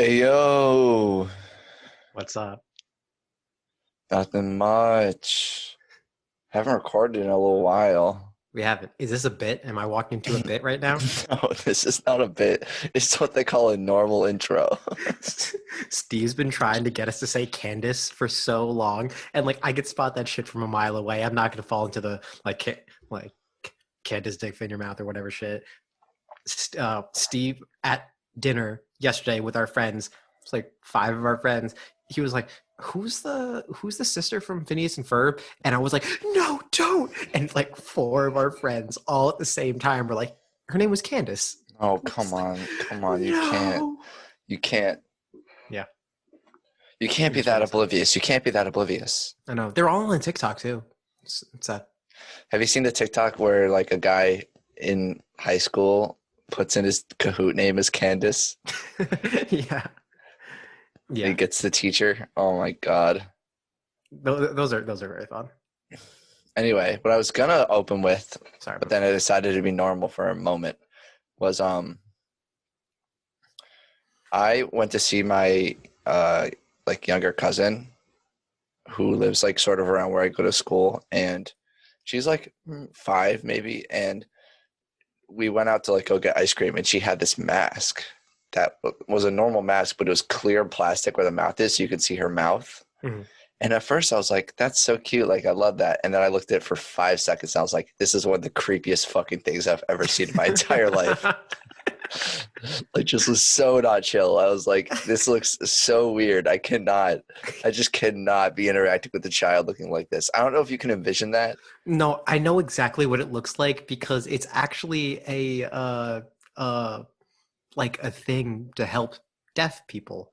Hey yo, What's up? nothing much. Haven't recorded in a little while. We haven't. Is this a bit? Am I walking into a bit right now? No, this is not a bit. It's what they call a normal intro. Steve's been trying to get us to say Candace for so long, and like I could spot that shit from a mile away. I'm not gonna fall into the like Candace dick in your mouth or whatever shit. Steve at dinner yesterday with our friends. It's like five of our friends. He was like, "Who's the sister from Phineas and Ferb?" And I was like, "No, don't!" And like four of our friends all at the same time were like, "Her name was Candace." Oh, I was like, come on. "No." You can't, Yeah, you can't it be was that really sad. oblivious. You can't be that oblivious. I know they're all on TikTok too. It's sad. Have you seen the TikTok where like a guy in high school puts in his Kahoot name as Candace? Yeah, He yeah. gets the teacher. Oh my God. Those are very fun. Anyway, what I was gonna open with, Sorry but about then that. I decided to be normal for a moment, was I went to see my like younger cousin who lives like sort of around where I go to school, and she's like five maybe, and we went out to like go get ice cream, and she had this mask that was a normal mask, but it was clear plastic where the mouth is, so you could see her mouth. Mhm. And at first I was like, that's so cute. Like, I love that. And then I looked at it for 5 seconds. And I was like, this is one of the creepiest fucking things I've ever seen in my entire life. Like, just was so not chill. I was like, this looks so weird. I just cannot be interacting with a child looking like this. I don't know if you can envision that. No, I know exactly what it looks like because it's actually uh like a thing to help deaf people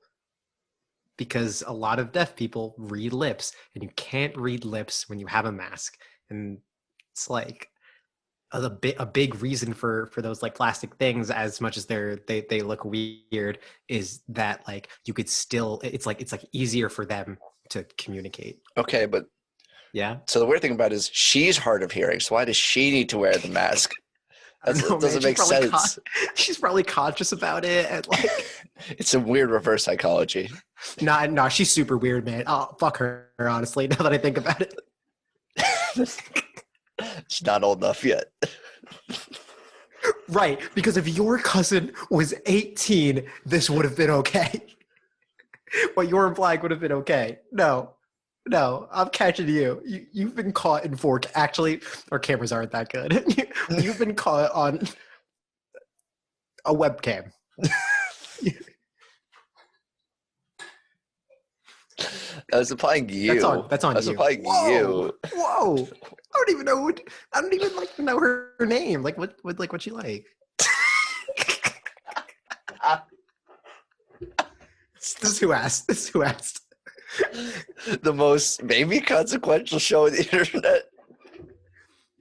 because a lot of deaf people read lips and you can't read lips when you have a mask. And it's like a big reason for those like plastic things, as much as they look weird, is that like you could still, it's like easier for them to communicate. Okay, but Yeah. so the weird thing about it is she's hard of hearing. So why does she need to wear the mask? I don't That know, man. doesn't make sense. She's probably conscious about it, and like, It's some weird reverse psychology. nah, she's super weird, man. Oh, fuck her, honestly. Now that I think about it, She's not old enough yet. right? Because if your cousin was 18, this would have been okay. What you're implying would have been okay. No, no, I'm catching you. You've been caught in four. Actually, our cameras aren't that good. You've been caught on a webcam. I was applying That's you. on. That's I on was you. applying Whoa, you. whoa. I don't even know. I don't even like know her name. Like what she like. This is who asked. This is who asked. The most maybe consequential show on the internet.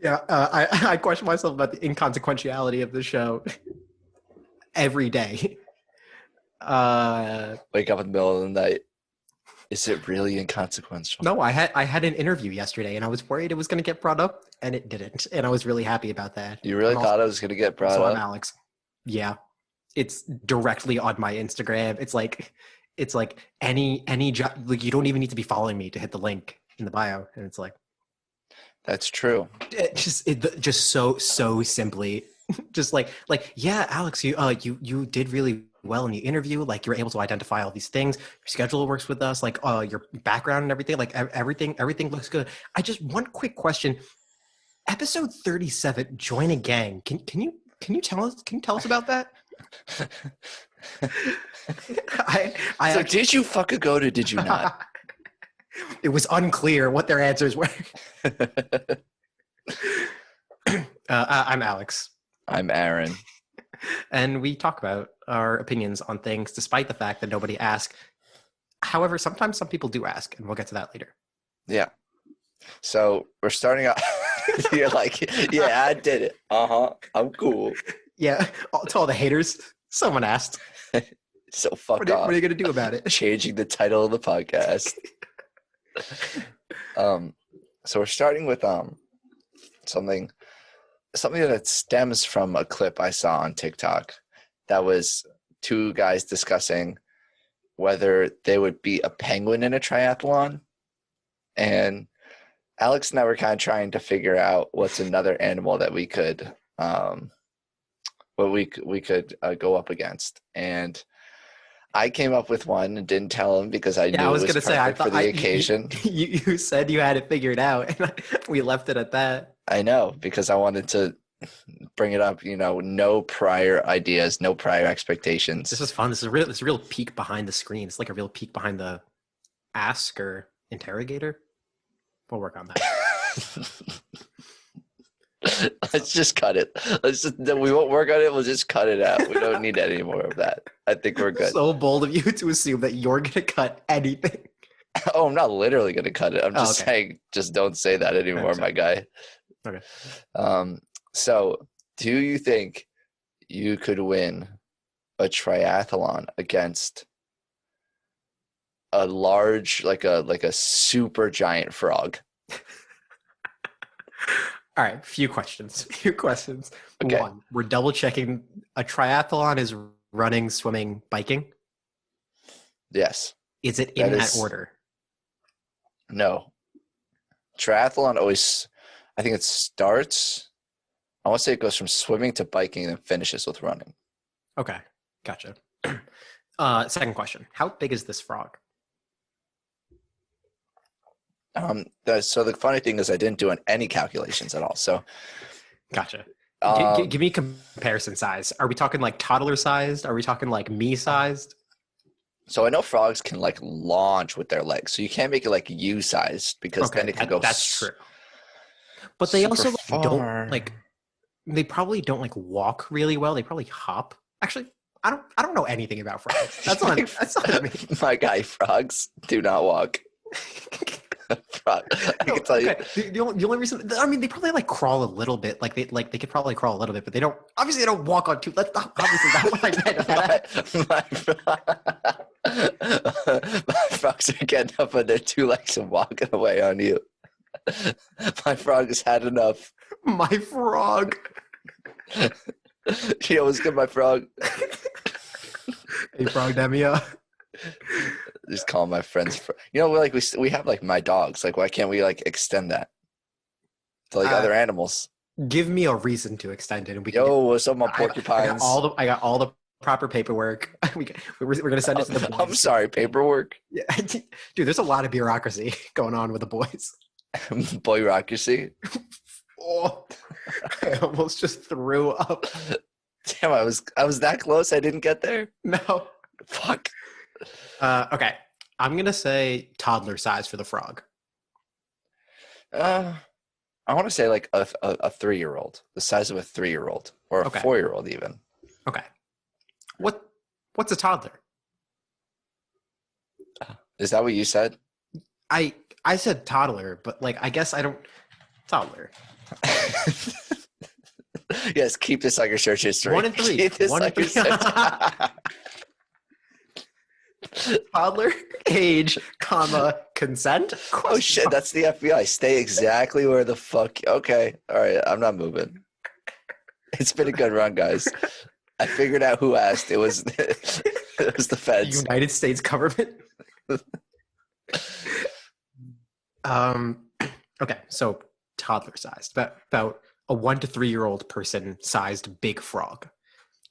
Yeah, I question myself about the inconsequentiality of the show every day. Wake up in the middle of the night. Is it really inconsequential? No, I had an interview yesterday, and I was worried it was going to get brought up, and it didn't, and I was really happy about that. You really I'm also thought I was going to get brought I'm up? Alex. Yeah, it's directly on my Instagram. It's like any job. Like you don't even need to be following me to hit the link in the bio, and it's like That's true. just so simply, just like yeah, Alex, you did really well in the interview. Like you were able to identify all these things. Your schedule works with us. Like your background and everything. Like everything looks good. I just one quick question. Episode 37. Join a gang. Can you tell us about that? I So actually did you fuck a goat or did you not? it was unclear what their answers were. I'm Alex, I'm Aaron. and we talk about our opinions on things, despite the fact that nobody asked. However, sometimes some people do ask, and we'll get to that later. Yeah. So we're starting out. You're like, yeah, I did it. I'm cool. Yeah, to all the haters, someone asked. So fuck What off. are you going to do about it? Changing the title of the podcast. So we're starting with something that stems from a clip I saw on TikTok that was two guys discussing whether they would beat a penguin in a triathlon. And Alex and I were kind of trying to figure out what's another animal that we could go up against. And I came up with one and didn't tell him because I Yeah, knew I it was was gonna say I perfect for thought the occasion. you said you had it figured out, and we left it at that. I know, because I wanted to bring it up, no prior ideas, no prior expectations. This is fun. This is a real peek behind the screen. It's like a real peek behind the ask or interrogator. We'll work on that. Let's just cut it. We won't work on it. We'll just cut it out. We don't need any more of that. I think we're good. So bold of you to assume that you're gonna cut anything. Oh, I'm not literally going to cut it. I'm just saying, just don't say that anymore, my guy. Okay. So do you think you could win a triathlon against a large, like a super giant frog? All right, few questions. Okay. One, we're double checking. A triathlon is running, swimming, biking. Yes. Is it in that order? No. Triathlon always, I think it starts, I want to say it goes from swimming to biking and then finishes with running. Okay, gotcha. Second question. How big is this frog? So the funny thing is I didn't do any calculations at all. So Gotcha. Give me comparison size. Are we talking like toddler sized? Are we talking like me sized? So I know frogs can like launch with their legs. So you can't make it like you sized because then it could go. That's true. But they also like, don't far. like. They probably don't like walk really well. They probably hop. Actually, I don't know anything about frogs. That's on me. My guy, frogs do not walk. Frog. I can tell you. The only reason, I mean, they probably like crawl a little bit. Like they could probably crawl a little bit, but they don't. Obviously, they don't walk on two. That's not obviously not what I meant. My frogs are getting up on their two legs and walking away on you. My frog has had enough. My frog. Yo, what's good, my frog? Hey, frog, Demia. Just call my friends. We have like my dogs. Like, why can't we like extend that to like other animals? Give me a reason to extend it, and we. What's up, my porcupines? I got all the proper paperwork. We're gonna send it to the boys. I'm sorry, paperwork. Yeah, dude, there's a lot of bureaucracy going on with the boys. Bureaucracy. Oh, I almost just threw up. Damn, I was that close. I didn't get there. No. Fuck. Okay, I'm gonna say toddler size for the frog. I want to say like a 3-year-old, the size of a 3-year-old or a 4-year-old even. Okay. What's a toddler? Is that what you said? I said toddler, but like I guess I don't toddler. Yes, keep this on your search history. 1 and 3. Keep this 1 and 3. Toddler, age, comma, consent. Oh shit, that's the FBI. Stay exactly where the fuck. Okay, all right, I'm not moving. It's been a good run, guys. I figured out who asked. It was the feds. The United States government. Okay, so toddler sized, about a 1 to 3-year-old person sized big frog,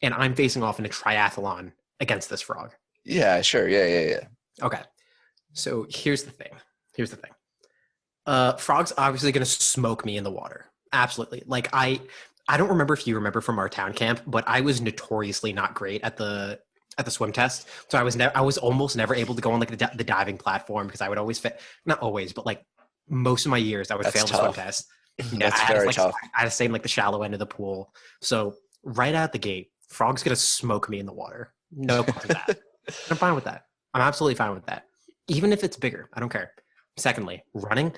and I'm facing off in a triathlon against this frog. Yeah, sure. Yeah. Okay, so here's the thing. Frog's obviously gonna smoke me in the water. Absolutely. Like I don't remember if you remember from our town camp, but I was notoriously not great at the swim test. So I was almost never able to go on like the diving platform because I would always not always, but like most of my years I would fail the swim test. That's very tough. I had to stay in like the shallow end of the pool. So right out the gate, frog's gonna smoke me in the water. No problem with that. I'm fine with that. I'm absolutely fine with that. Even if it's bigger, I don't care. Secondly, running,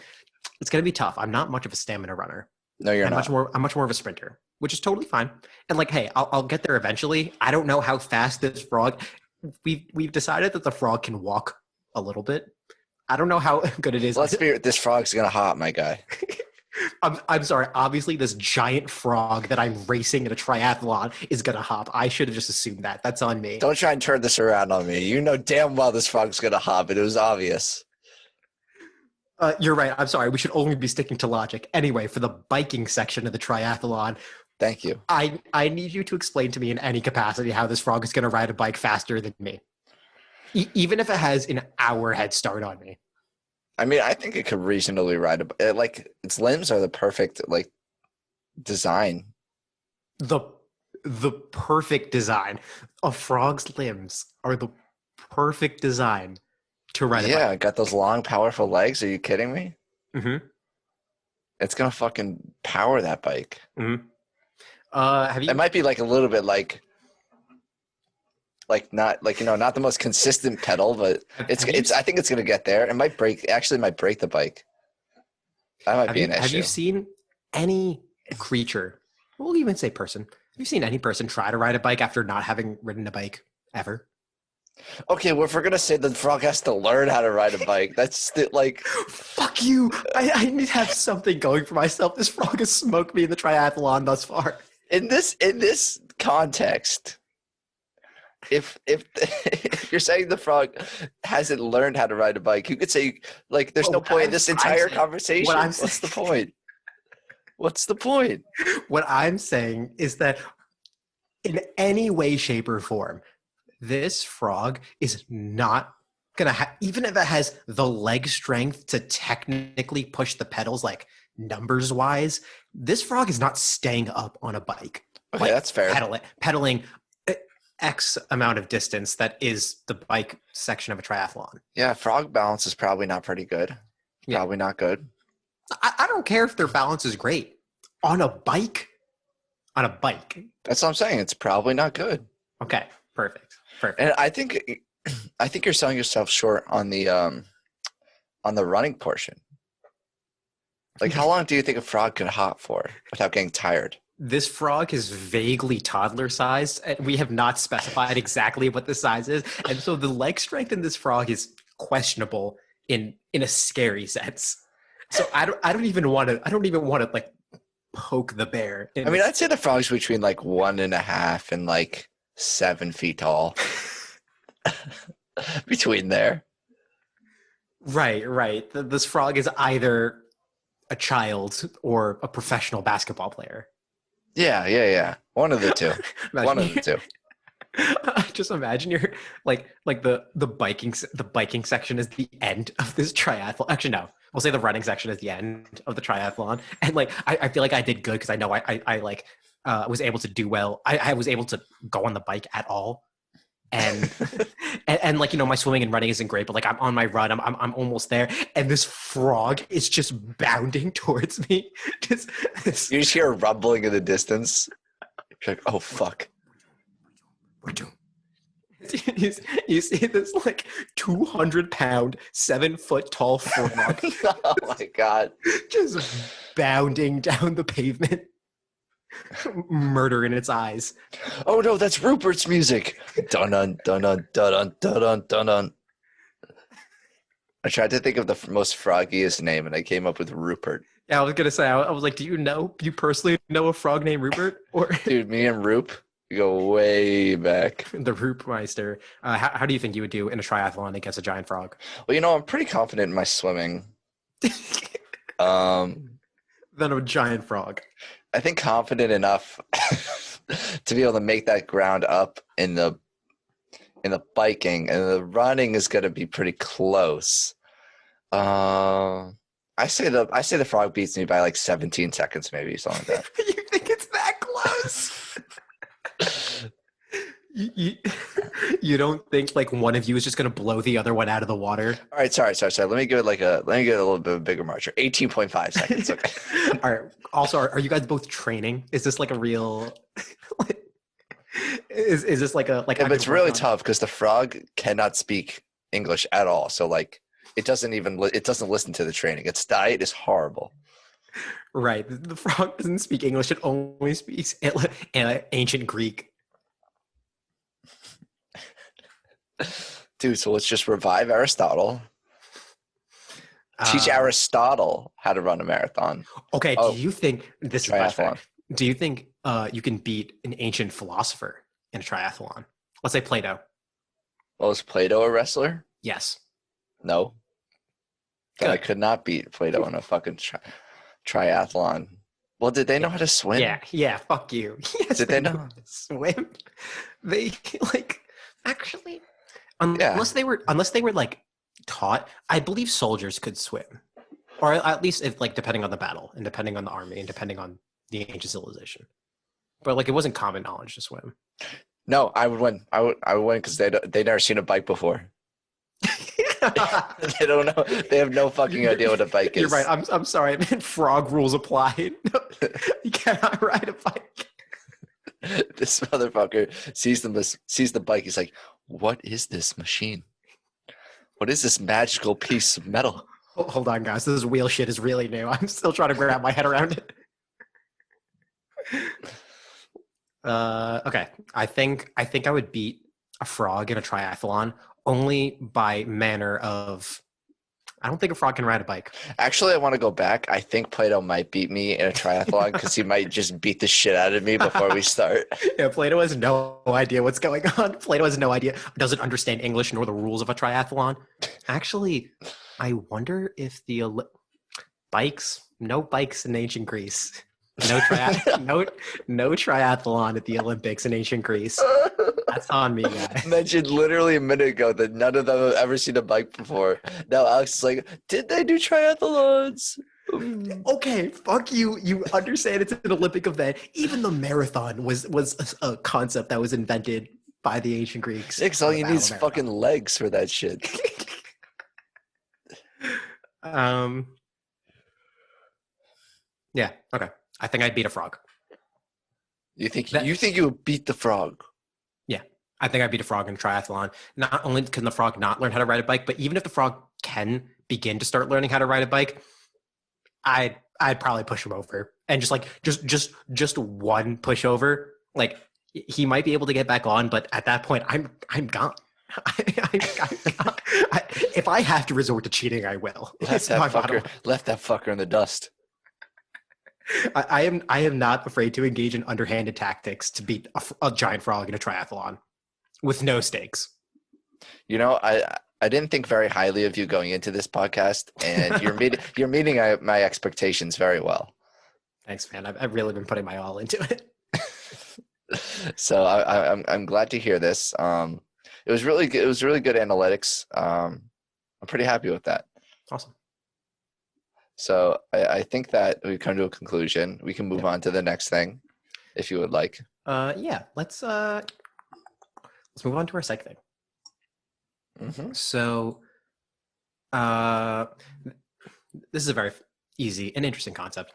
it's gonna be tough. I'm not much of a stamina runner. No, you're not. I'm much more of a sprinter, which is totally fine. And like, hey, I'll get there eventually. I don't know how fast this frog. We've decided that the frog can walk a little bit. I don't know how good it is. Let's be. This frog's gonna hop, my guy. I'm sorry. Obviously, this giant frog that I'm racing in a triathlon is gonna hop. I should have just assumed that. That's on me. Don't try and turn this around on me. You know damn well this frog's gonna hop. It was obvious. You're right. I'm sorry. We should only be sticking to logic. Anyway, for the biking section of the triathlon, Thank you. I need you to explain to me in any capacity how this frog is going to ride a bike faster than me, even if it has an hour head start on me. I mean, I think it could reasonably ride like its limbs are the perfect like design. The the perfect design. A frog's limbs are the perfect design to ride a Yeah, bike. got those long, powerful legs. Are you kidding me? Mm-hmm. It's gonna fucking power that bike. Mm-hmm. Have It you might be like a little bit like not like not the most consistent pedal, but have, it's I think it's gonna get there. It might break. Actually, might break the bike. That might be an have you issue. seen any creature? We'll even say person. Have you seen any person try to ride a bike after not having ridden a bike ever? Okay, well, if we're gonna say the frog has to learn how to ride a bike, that's like Fuck you! I need to have something going for myself. This frog has smoked me in the triathlon thus far. in this context. If if you're saying the frog hasn't learned how to ride a bike, you could say like there's no Well, point in this entire what conversation. I'm What's the saying, point? What's the point? what I'm saying is that in any way, shape, or form, this frog is not gonna have, even if it has the leg strength to technically push the pedals, like numbers wise, this frog is not staying up on a bike, Okay, like that's fair. pedaling X amount of distance that is the bike section of a triathlon. Yeah, frog balance is probably not pretty good. Yeah. Probably not good. I don't care if their balance is great. On a bike, on a bike. That's what I'm saying. It's probably not good. Okay, perfect. Perfect. And I think you're selling yourself short on the running portion. Like, how long do you think a frog could hop for without getting tired? This frog is vaguely toddler sized, and we have not specified exactly what the size is. And so the leg strength in this frog is questionable in a scary sense. So I don't even want to like poke the bear. I mean, I'd say the frog's between like 1.5 and like 7 feet tall. Between there. Right. This frog is either a child or a professional basketball player. Yeah. One of the two. One of the two. Just imagine you're like the biking section is the end of this triathlon. Actually, no, we'll say the running section is the end of the triathlon. And like I feel like I did good because I know I like was able to do well. I was able to go on the bike at all. And, and like my swimming and running isn't great, but like I'm on my run, I'm almost there, and this frog is just bounding towards me. This, You just hear a rumbling in the distance. You're like, oh fuck. you see this like 200-pound, 7-foot tall frog Oh my god. just bounding down the pavement, murder in its eyes. Oh no, that's Rupert's music. Dun dun dun dun dun dun dun dun dun. I tried to think of the most froggiest name, and I came up with Rupert. Yeah, I was gonna say, I was like, do you personally know a frog named Rupert? Or Dude, me and Rupe, we go way back. the Roopmeister. How do you think you would do in a triathlon against a giant frog? Well, I'm pretty confident in my swimming. Than a giant frog. I think confident enough to be able to make that ground up in the biking, and the running is going to be pretty close. I say the frog beats me by like 17 seconds, maybe something like that. You think it's that close? you don't think like one of you is just going to blow the other one out of the water? All right, sorry. Let me give it a little bit of a bigger margin. 18.5 seconds. Okay. All right. Also, are you guys both training? Is this like a real? Is this like a like? Yeah, but it's really tough because the frog cannot speak English at all. So like, it doesn't listen to the training. Its diet is horrible. Right. The frog doesn't speak English. It only speaks ancient Greek. Dude, so let's just revive Aristotle. Teach Uh, Aristotle how to run a marathon. okay, do Oh, you think this is my thing? triathlon. Do you think you can beat an ancient philosopher in a triathlon? Let's say Plato. Well, was Plato a wrestler? Yes. No. Then I Good. could not beat Plato in a fucking triathlon. Well, did they know Yeah. how to swim? Yeah. Fuck you. Yes, Did they they know know? how to swim. They like actually, Yeah. unless they were like taught. I believe soldiers could swim, or at least if like depending on the battle and depending on the army and depending on the ancient civilization. But like it wasn't common knowledge to swim. No, I would win. I would win because they never seen a bike before. They don't know. They have no fucking idea what a bike You're right. is. I'm sorry. I meant frog rules apply. No, you cannot ride a bike. This motherfucker sees the bike. He's like, "What is this machine? What is this magical piece of metal?" Hold on, guys. This wheel shit is really new. I'm still trying to wrap my head around it. Okay. I think I would beat a frog in a triathlon only by manner of. I don't think a frog can ride a bike. Actually, I want to go back. I think Plato might beat me in a triathlon because he might just beat the shit out of me before we start. Yeah, Plato has no idea what's going on. Plato has no idea, doesn't understand English nor the rules of a triathlon. Actually, I wonder if no bikes in ancient Greece. No triathlon at the Olympics in ancient Greece. That's on me, guys. Mentioned literally a minute ago that none of them have ever seen a bike before. Now Alex is like, did they do triathlons? Okay, fuck you. You understand it's an Olympic event. Even the marathon was a concept that was invented by the ancient Greeks. Because all The you need Battle is of Marathon. fucking legs for that shit. Yeah. Okay. I think I'd beat a frog. You think That you would beat the frog? Yeah, I think I'd beat a frog in a triathlon. Not only can the frog not learn how to ride a bike, but even if the frog can begin to start learning how to ride a bike, I'd probably push him over and just one pushover. Like he might be able to get back on, but at that point, I'm gone. If I have to resort to cheating, I will. Left that fucker in the dust. I am not afraid to engage in underhanded tactics to beat a giant frog in a triathlon with no stakes. You know, I didn't think very highly of you going into this podcast, and you're meeting my expectations very well. Thanks, man. I've really been putting my all into it. So I'm glad to hear this. It was really good. It was really good analytics. I'm pretty happy with that. Awesome. So I think that we've come to a conclusion. We can move on to the next thing, if you would like. Yeah. Let's move on to our psych thing. Mm-hmm. So, this is a very easy and interesting concept.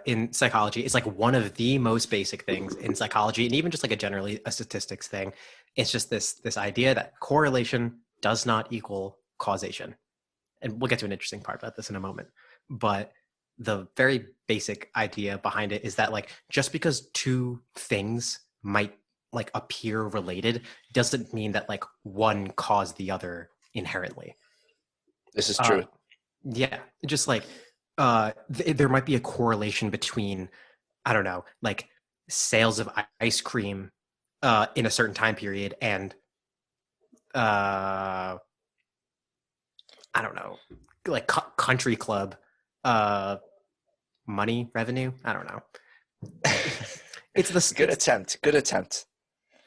In psychology, it's like one of the most basic things in psychology, and even just like a statistics thing. It's just this idea that correlation does not equal causation. And we'll get to an interesting part about this in a moment. But the very basic idea behind it is that like just because two things might like appear related doesn't mean that like one caused the other inherently. This is true. Yeah, just like there might be a correlation between, I don't know, like sales of ice cream in a certain time period and I don't know, like country club money revenue. I don't know. It's the Good attempt. Good attempt.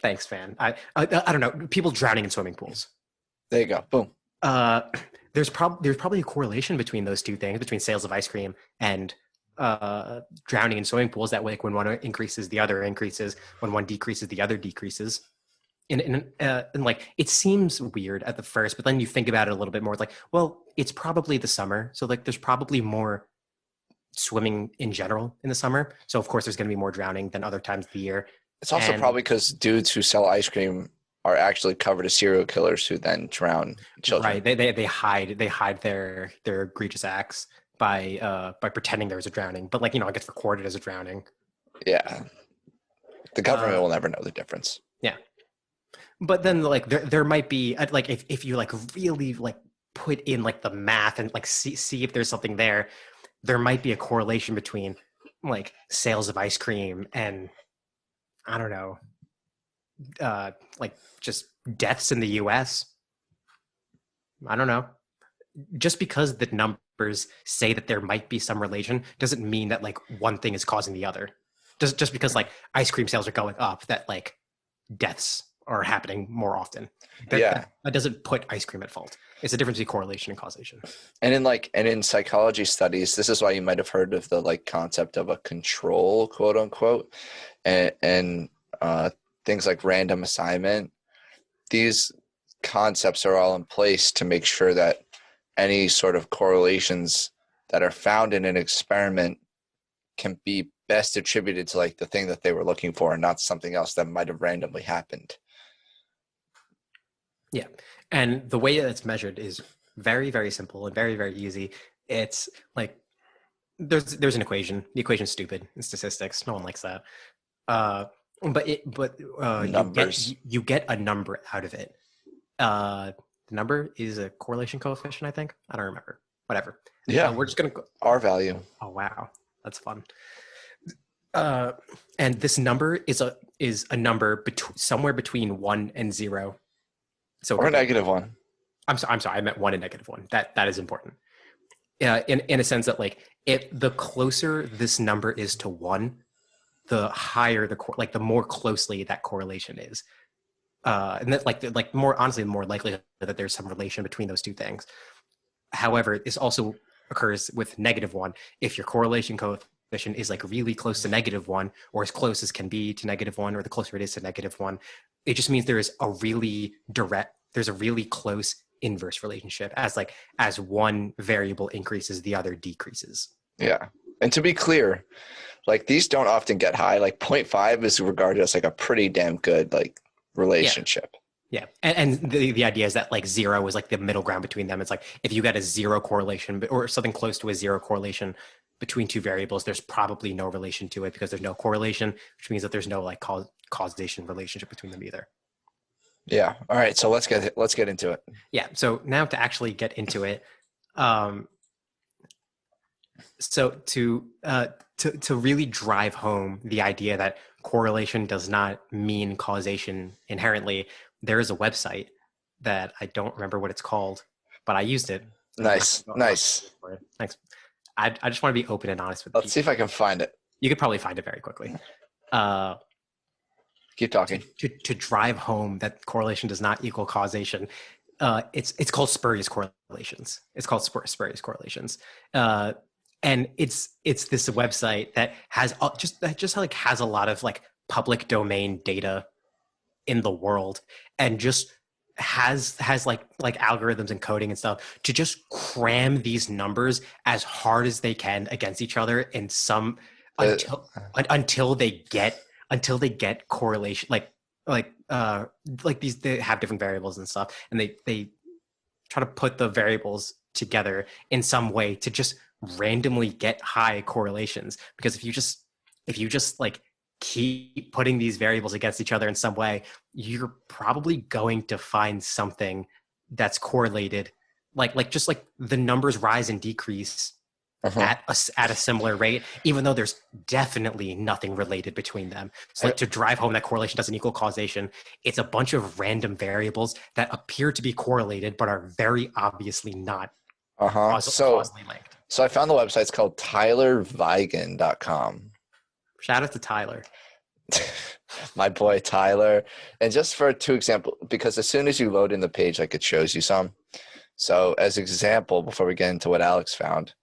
Thanks, fan. I don't know. People drowning in swimming pools. There you go. Boom. There's probably a correlation between those two things, between sales of ice cream and drowning in swimming pools. That way, like, when one increases, the other increases. When one decreases, the other decreases. And like it seems weird at the first, but then you think about it a little bit more. It's like, well, it's probably the summer, so like there's probably more swimming in general in the summer. So of course there's going to be more drowning than other times of the year. It's also probably because dudes who sell ice cream are actually covered as serial killers who then drown children. Right. They hide their egregious acts by pretending there's a drowning, but like, it gets recorded as a drowning. Yeah. The government will never know the difference. Yeah. But then like there might be like if you like really like put in like the math and like see if there's something there, there might be a correlation between like sales of ice cream and I don't know, like just deaths in the US. I don't know. Just because the numbers say that there might be some relation doesn't mean that like one thing is causing the other. Just because like ice cream sales are going up, that like deaths are happening more often. Yeah. That doesn't put ice cream at fault. It's a difference between correlation and causation. And in psychology studies, this is why you might have heard of the like concept of a control, quote unquote, and things like random assignment. These concepts are all in place to make sure that any sort of correlations that are found in an experiment can be best attributed to like the thing that they were looking for and not something else that might have randomly happened. Yeah. And the way that's measured is very, very simple and very, very easy. It's like there's an equation. The equation's stupid in statistics. No one likes that. But Numbers. you get a number out of it. The number is a correlation coefficient, I think. I don't remember. Whatever. Yeah. We're just gonna go. R value. Oh wow, that's fun. And this number is a number somewhere between 1 and 0. So Or a negative one. I'm sorry. I meant 1 and negative 1. That is important. In a sense that like the closer this number is to 1, the higher the more closely that correlation is. And that like more honestly, the more likely that there's some relation between those two things. However, this also occurs with -1. If your correlation coefficient is like really close to -1, or as close as can be to -1, or the closer it is to -1, it just means there's a really close inverse relationship. As one variable increases, the other decreases. Yeah. And to be clear, like these don't often get high. Like 0.5 is regarded as like a pretty damn good like relationship. Yeah. And the idea is that like 0 is like the middle ground between them. It's like if you get a 0 correlation or something close to a 0 correlation between two variables, there's probably no relation to it because there's no correlation, which means that there's no like causation relationship between them either. Yeah. All right. So let's get into it. Yeah. So now to actually get into it, so to really drive home the idea that correlation does not mean causation inherently, there is a website that I don't remember what it's called, but I used it. Nice. Thanks. I just want to be open and honest with you. Let's see if I can find it. You could probably find it very quickly. Keep talking. To drive home that correlation does not equal causation, it's called spurious correlations. It's called spurious correlations. And it's this website that has has a lot of like public domain data in the world, and just has like algorithms and coding and stuff to just cram these numbers as hard as they can against each other in some until they get correlation like these, they have different variables and stuff, and they try to put the variables together in some way to just randomly get high correlations. Because if you just like keep putting these variables against each other in some way, you're probably going to find something that's correlated, like just like the numbers rise and decrease at a similar rate, even though there's definitely nothing related between them. So like to drive home that correlation doesn't equal causation, it's a bunch of random variables that appear to be correlated but are very obviously not causally linked. So I found the website. It's called tylervigen.com. Shout out to Tyler. My boy Tyler. And just for 2 examples, because as soon as you load in the page, like it shows you some. So as example, before we get into what Alex found,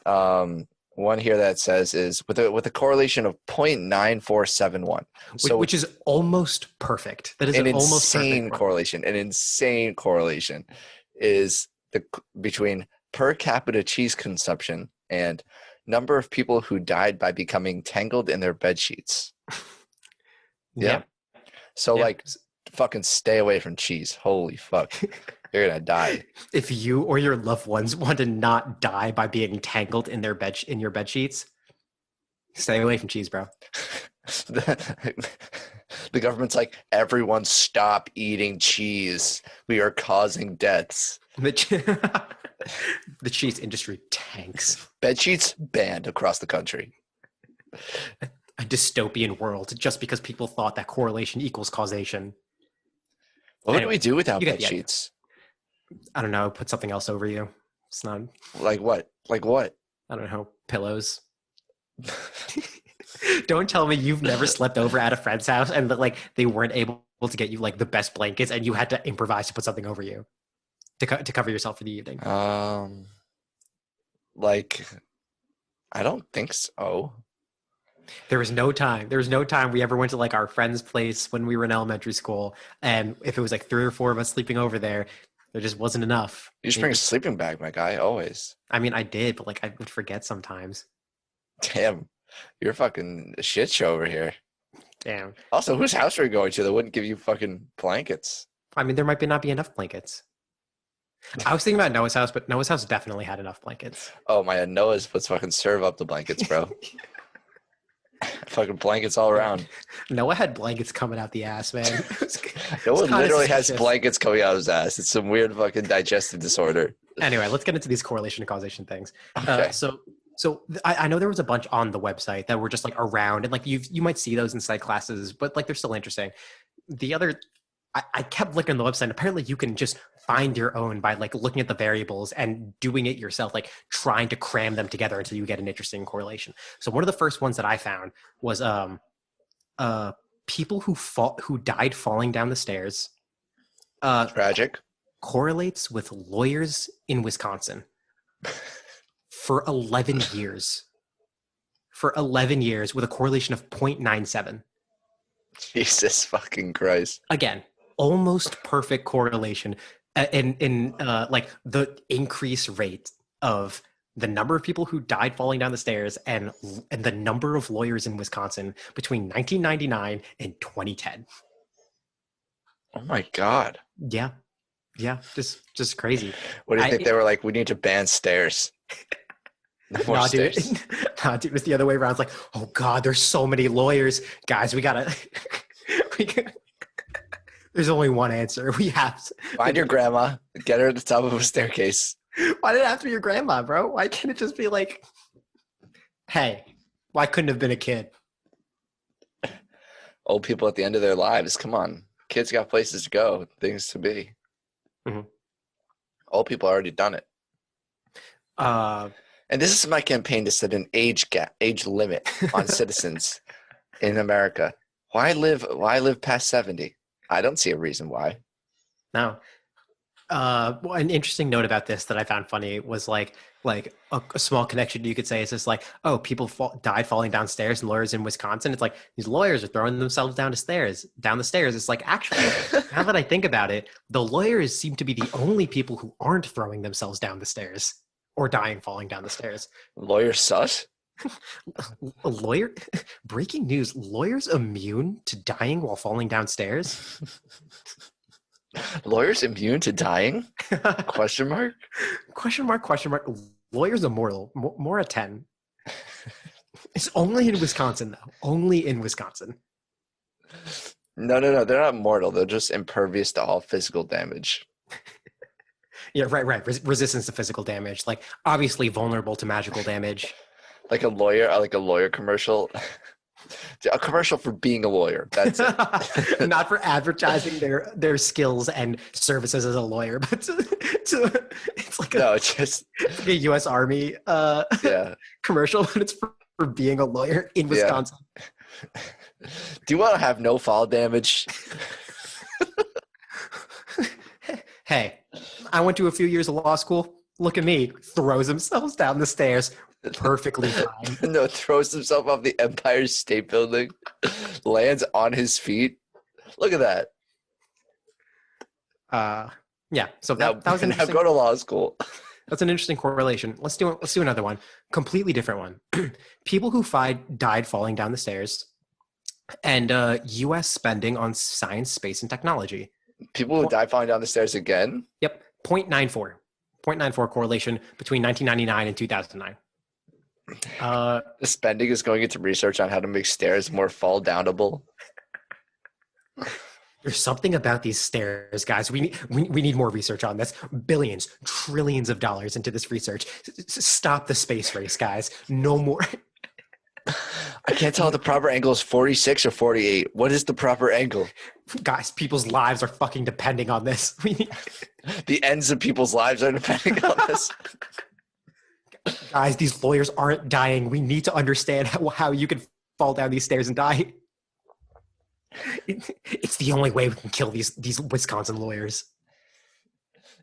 one here that says is with a correlation of 0.9471. So which is almost perfect. That is an almost insane correlation. An insane correlation is between per capita cheese consumption and number of people who died by becoming tangled in their bed sheets. Yeah. So like fucking stay away from cheese. Holy fuck. You're gonna die. If you or your loved ones want to not die by being tangled in your bed sheets, stay away from cheese, bro. the, the government's like, everyone stop eating cheese. We are causing deaths. The, the cheese industry tanks. Bed sheets banned across the country. A dystopian world just because people thought that correlation equals causation. What would Anyway, we do without you get bed the idea. sheets? I don't know. Put something else over you. It's not. Like what? Like what? I don't know. Pillows. Don't tell me you've never slept over at a friend's house and that like they weren't able to get you like the best blankets and you had to improvise to put something over you to cover yourself for the evening. Like, I don't think so. There was no time. There was no time we ever went to like our friend's place when we were in elementary school, and if it was like 3 or 4 of us sleeping over there, there just wasn't enough. You just bring a sleeping bag, my guy, always. I mean, I did, but like I would forget sometimes. Damn, you're fucking a shit show over here. Damn. Also, whose house are you going to that wouldn't give you fucking blankets? I mean, there might not be enough blankets. I was thinking about Noah's house, but Noah's house definitely had enough blankets. Oh my God, Noah's, let's fucking serve up the blankets, bro. Fucking blankets all around. Noah had blankets coming out the ass, man. Noah literally has blankets coming out of his ass. It's some weird fucking digestive disorder. Anyway, let's get into these correlation and causation things. Okay. So I know there was a bunch on the website that were just like around, and like you might see those inside classes, but like they're still interesting. The other, I kept looking on the website. And apparently, you can just find your own by like looking at the variables and doing it yourself, like trying to cram them together until you get an interesting correlation. So one of the first ones that I found was people who died falling down the stairs. Tragic. Correlates with lawyers in Wisconsin for 11 years. For 11 years with a correlation of 0.97. Jesus fucking Christ. Again, almost perfect correlation in like the increase rate of the number of people who died falling down the stairs and the number of lawyers in Wisconsin between 1999 and 2010. Oh my God. Yeah. Yeah, just crazy. What do you think? They were like, we need to ban stairs. No more stairs. Dude. Nah, dude, it was the other way around. It's like, oh God, there's so many lawyers. Guys, we gotta there's only one answer. We have to find your grandma, get her at the top of a staircase. Why did it have to be your grandma, bro? Why can't it just be like, hey, why couldn't it have been a kid? Old people at the end of their lives. Come on. Kids got places to go, things to be. Mm-hmm. Old people already done it. And this is my campaign to set an age limit on citizens in America. Why live past 70? I don't see a reason why. No. Well, an interesting note about this that I found funny was like a small connection you could say is just like, oh, people died falling downstairs and lawyers in Wisconsin. It's like these lawyers are throwing themselves down the stairs. It's like, actually, now that I think about it, the lawyers seem to be the only people who aren't throwing themselves down the stairs or dying falling down the stairs. Lawyers sus? A lawyer? Breaking news, lawyers immune to dying while falling downstairs? Lawyers immune to dying? Question mark? Question mark, question mark. Lawyers immortal. More a 10. It's only in Wisconsin, though. Only in Wisconsin. No. They're not mortal. They're just impervious to all physical damage. Yeah, right. Resistance to physical damage. Like, obviously vulnerable to magical damage. Like a lawyer commercial. A commercial for being a lawyer. That's it. Not for advertising their skills and services as a lawyer, but it's like it's like a U.S. Army commercial, but it's for being a lawyer in Wisconsin. Yeah. Do you want to have no fall damage? Hey, I went to a few years of law school. Look at me. Throws themselves down the stairs. Perfectly fine. No, throws himself off the Empire State Building, lands on his feet. Look at that. Yeah. So that was interesting. Now go to law school. That's an interesting correlation. Let's do another one. Completely different one. People who died falling down the stairs, and U.S. spending on science, space, and technology. People who died falling down the stairs again? Yep. 0.94 correlation between 1999 and 2009. Uh, The spending is going into research on how to make stairs more fall downable. there's something about these stairs, guys. We need more research on this. Billions, trillions of dollars into this research. Stop the space race, guys. No more. I can't tell if the proper angle is 46 or 48. What is the proper angle? Guys, people's lives are fucking depending on this. The ends of people's lives are depending on this. Guys, these lawyers aren't dying. We need to understand how you can fall down these stairs and die. It's the only way we can kill these Wisconsin lawyers.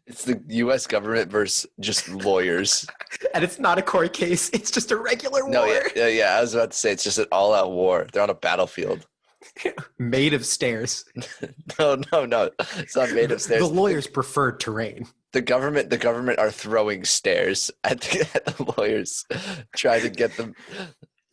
It's the U.S. government versus just lawyers. And it's not a court case. It's just a regular war. No, yeah. I was about to say it's just an all-out war. They're on a battlefield. Made of stairs. No. It's not made of stairs. The lawyers' preferred terrain. The government are throwing stairs at the lawyers, trying to get them.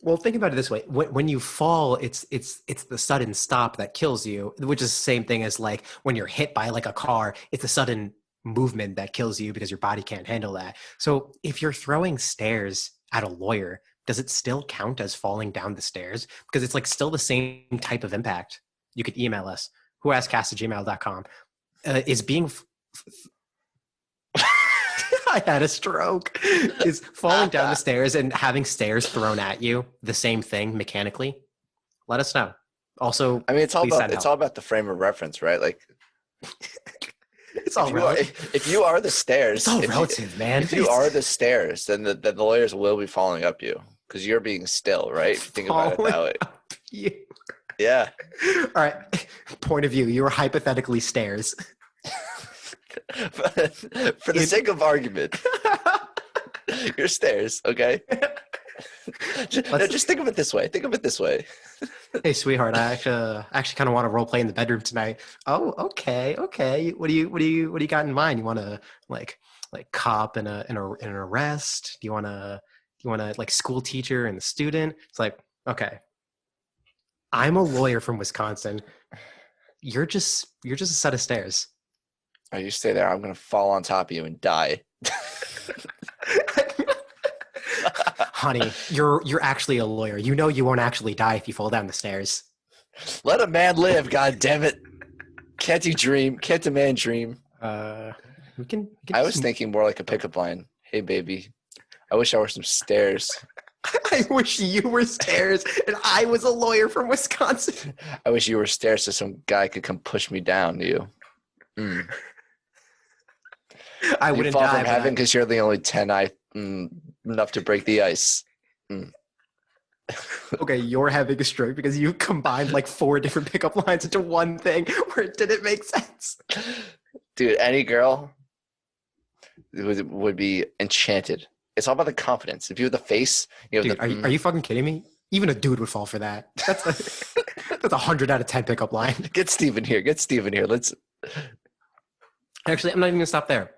Well, think about it this way: when you fall, it's the sudden stop that kills you, which is the same thing as like when you're hit by like a car. It's a sudden movement that kills you because your body can't handle that. So if you're throwing stairs at a lawyer, does it still count as falling down the stairs? Because it's like still the same type of impact. You could email us, whoaskedcast@gmail.com. Is being I had a stroke. Is falling down the stairs and having stairs thrown at you the same thing mechanically? Let us know. Also, I mean, it's all about the frame of reference, right? Like, it's all relative. If you are the stairs, it's all relative, man. If you are the stairs, then the lawyers will be following up you because you're being still, right? If you think about it that way. Yeah. All right. Point of view. You were hypothetically stairs. For the sake of argument, you're stairs, okay? Just think of it this way. Hey, sweetheart, I actually kind of want to role play in the bedroom tonight. Oh, okay. What do you got in mind? You want to like cop in an arrest? Do you want to like school teacher and the student? It's like, okay, I'm a lawyer from Wisconsin. You're just a set of stairs. Oh, you stay there. I'm gonna fall on top of you and die. Honey, you're actually a lawyer. You know you won't actually die if you fall down the stairs. Let a man live, god damn it. Can't you dream? Can't a man dream? We can I was thinking more like a pickup line. Hey baby, I wish I were some stairs. I wish you were stairs and I was a lawyer from Wisconsin. I wish you were stairs so some guy could come push me down to you. I wouldn't fall die from heaven because you're the only 10 enough to break the ice. Okay, you're having a stroke because you combined like 4 different pickup lines into one thing where it didn't make sense. Dude, any girl would be enchanted. It's all about the confidence. If you have the face, you have Dude, are you fucking kidding me? Even a dude would fall for that. That's 100 out of 10 pickup line. Get Steven here. Let's. Actually, I'm not even gonna stop there.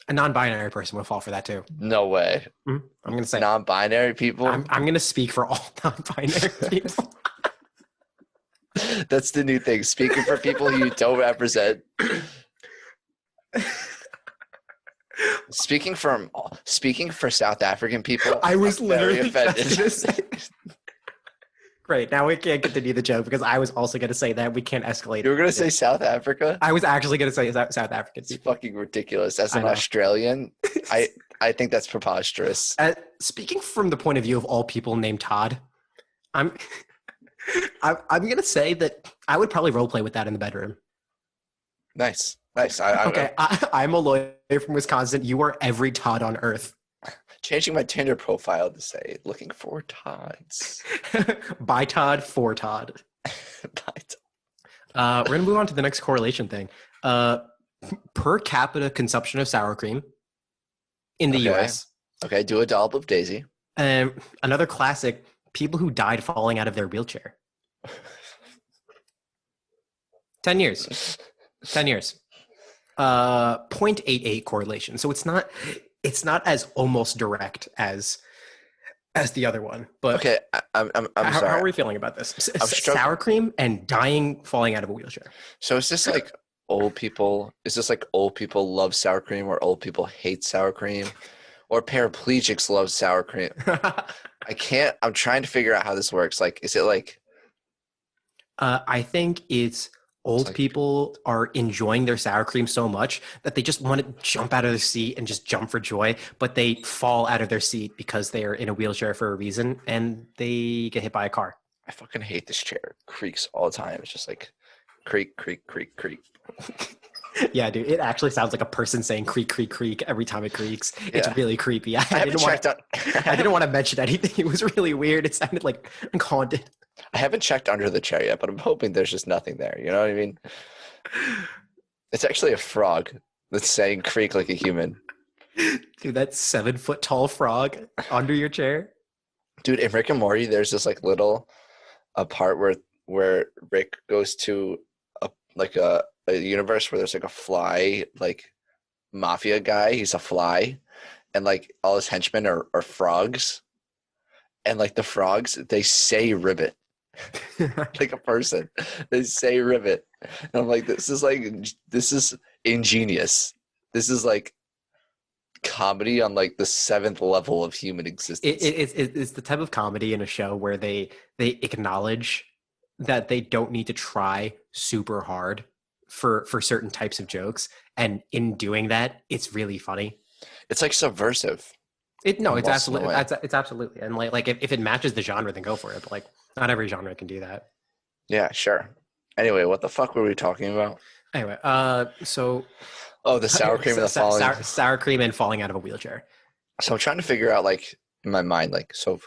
A non-binary person would fall for that too. No way. I'm gonna say non-binary people. I'm gonna speak for all non-binary people. That's the new thing. Speaking for people you don't represent. Speaking for South African people. I was literally offended. just gonna say. Great. Now we can't continue the joke because I was also going to say that. We can't escalate. You were going to say South Africa? I was actually going to say South African. It's fucking ridiculous. As an Australian, I think that's preposterous. Speaking from the point of view of all people named Todd, I'm going to say that I would probably roleplay with that in the bedroom. Nice. I'm a lawyer from Wisconsin. You are every Todd on earth. Changing my Tinder profile to say looking for Todds. By Todd, for Todd. We're going to move on to the next correlation thing. Per capita consumption of sour cream in the US. Okay, do a dollop of Daisy. Another classic, people who died falling out of their wheelchair. 10 years. 10 years. 0.88 correlation. So it's not as almost direct as the other one. But okay, I'm sorry. How are we feeling about this? Sour cream and dying falling out of a wheelchair. So is this like old people? Is this like old people love sour cream or old people hate sour cream? Or paraplegics love sour cream. I can't. I'm trying to figure out how this works. Like, is it like I think it's it's old like people are enjoying their sour cream so much that they just want to jump out of their seat and just jump for joy, but they fall out of their seat because they are in a wheelchair for a reason and they get hit by a car. I fucking hate this chair. It creaks all the time. It's just like creak, creak, creak, creak. Yeah, dude, it actually sounds like a person saying creak, creak, creak every time it creaks. It's Yeah. really creepy. I haven't checked on. I didn't want to mention anything. It was really weird. It sounded like haunted. I haven't checked under the chair yet, but I'm hoping there's just nothing there. You know what I mean? It's actually a frog that's saying creak like a human. Dude, that 7 foot tall frog under your chair. Dude, in Rick and Morty, there's this like little a part where Rick goes to a universe where there's like a fly like mafia guy. He's a fly, and like all his henchmen are frogs, and like the frogs they say ribbit like a person. They say ribbit, and I'm like, this is ingenious. This is like comedy on like the 7th level of human existence. It's the type of comedy in a show where they acknowledge that they don't need to try super hard for certain types of jokes, and in doing that, it's really funny. It's like subversive. It's Almost in a absolutely way. it's absolutely, and like if it matches the genre, then go for it. But like, not every genre can do that. Yeah, sure. Anyway, what the fuck were we talking about? Anyway, so Oh, the sour cream and the falling. sour cream and falling out of a wheelchair. So I'm trying to figure out, like, in my mind, like, so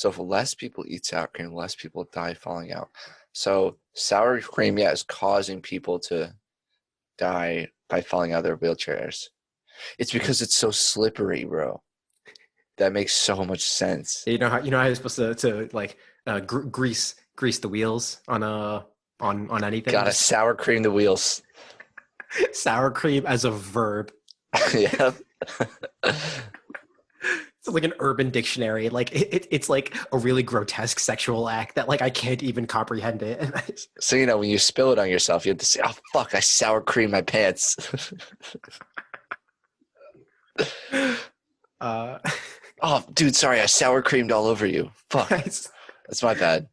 if less people eat sour cream, less people die falling out. So sour cream, yeah, is causing people to die by falling out of their wheelchairs. It's because it's so slippery, bro. That makes so much sense. You know how you're supposed to like grease the wheels on on anything. Gotta Just sour cream the wheels. sour cream as a verb. Yeah. It's like an urban dictionary. Like it's like a really grotesque sexual act that like I can't even comprehend it. So, you know, when you spill it on yourself, you have to say, oh, fuck, I sour cream my pants. uh, Oh, dude, sorry, I sour creamed all over you. Fuck. That's my bad.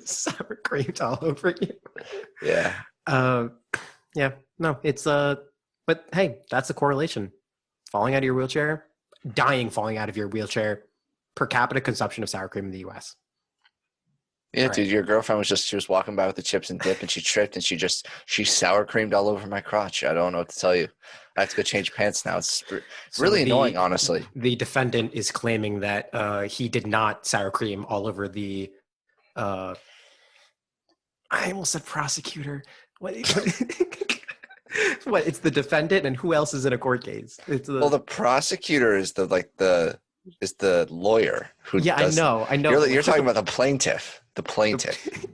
sour cream all over you. Yeah. Yeah. No, it's but hey, that's a correlation. Falling out of your wheelchair, dying falling out of your wheelchair, per capita consumption of sour cream in the US. Yeah, All dude, right. your girlfriend she was walking by with the chips and dip and she tripped and she sour creamed all over my crotch. I don't know what to tell you. I have to go change pants now. It's So really annoying, honestly. the defendant is claiming that he did not sour cream all over the I almost said prosecutor. What? What? It's the defendant, and who else is in a court case? It's Well, the prosecutor is the lawyer who yeah, does. I know. You're talking about the plaintiff. The plaintiff.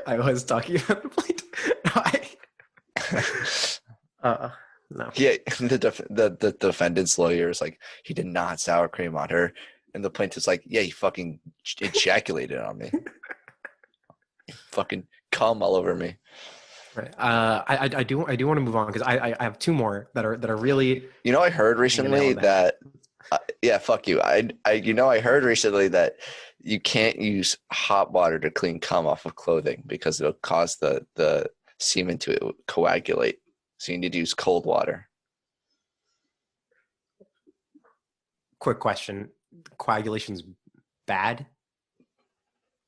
I was talking about the no. Yeah, the defendant's lawyer is like, he did not sour cream on her, and the plaintiff's like, yeah, he fucking ejaculated on me. Fucking cum all over me. Right. I do want to move on because I have two more that are really. You know, I heard recently that. Yeah, fuck you. I heard recently that you can't use hot water to clean cum off of clothing because it'll cause the semen to coagulate. So you need to use cold water. Quick question: coagulation's bad?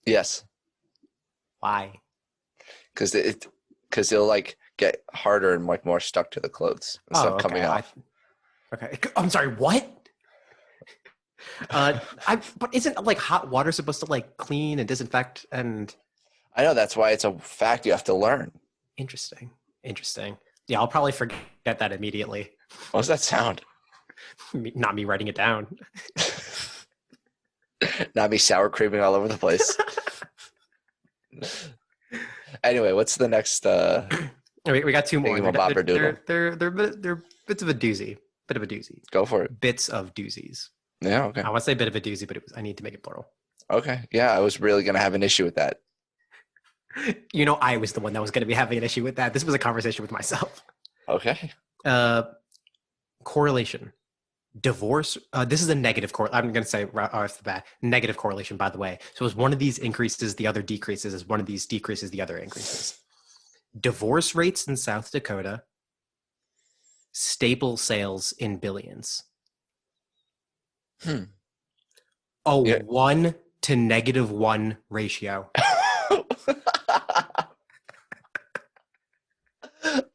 Yes, Why? because it'll like get harder and like more stuck to the clothes and stuff coming off. Okay, I'm sorry. What? But isn't like hot water supposed to like clean and disinfect and? I know, that's why it's a fact you have to learn. Interesting. Yeah, I'll probably forget that immediately. What does that sound? Not me writing it down. Not me sour creaming all over the place. Anyway, what's the next? We got two more. Thingamabob-doodle. They're bits of a doozy. Bit of a doozy. Go for it. Bits of doozies. Yeah. Okay. I want to say bit of a doozy, but I need to make it plural. Okay. Yeah, I was really gonna have an issue with that. You know, I was the one that was going to be having an issue with that. This was a conversation with myself. Okay. Uh, correlation. Divorce. This is a negative I'm going to say right off the bat, negative correlation, by the way. So as one of these increases, the other decreases. As one of these decreases, the other increases. Divorce rates in South Dakota, staple sales in billions. A Yeah. 1 to -1 ratio.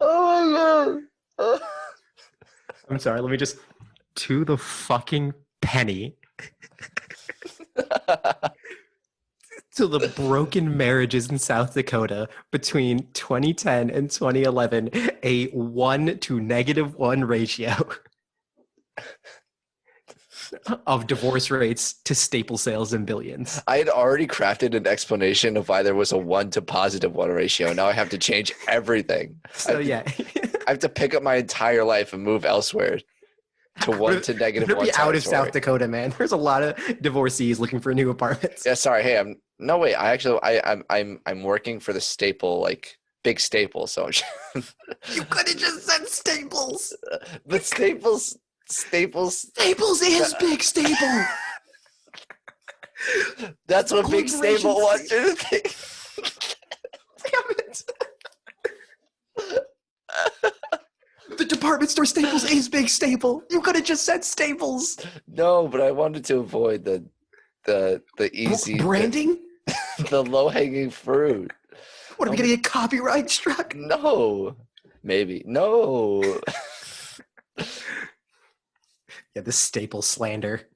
Oh my god. I'm sorry, let me just to the fucking penny to the broken marriages in South Dakota between 2010 and 2011, a 1 to -1 ratio of divorce rates to staple sales in billions. I had already crafted an explanation of why there was a 1 to +1 ratio. Now I have to change everything. So yeah, I have to pick up my entire life and move elsewhere to 1 to I'm gonna -1 be out of territory. South Dakota, man. There's a lot of divorcees looking for new apartments. Yeah, sorry. Hey, no wait. I'm working for the staple, like big Staples. So, You could have just said Staples. but Staples. Staples is big Staple. That's what Big Corporation Staple wants you to think. Damn it. The department store Staples is big Staple. You could have just said Staples. No, but I wanted to avoid the easy Branding? the low hanging fruit. What are we gonna get copyright struck? No, maybe no. Yeah, this staple slander.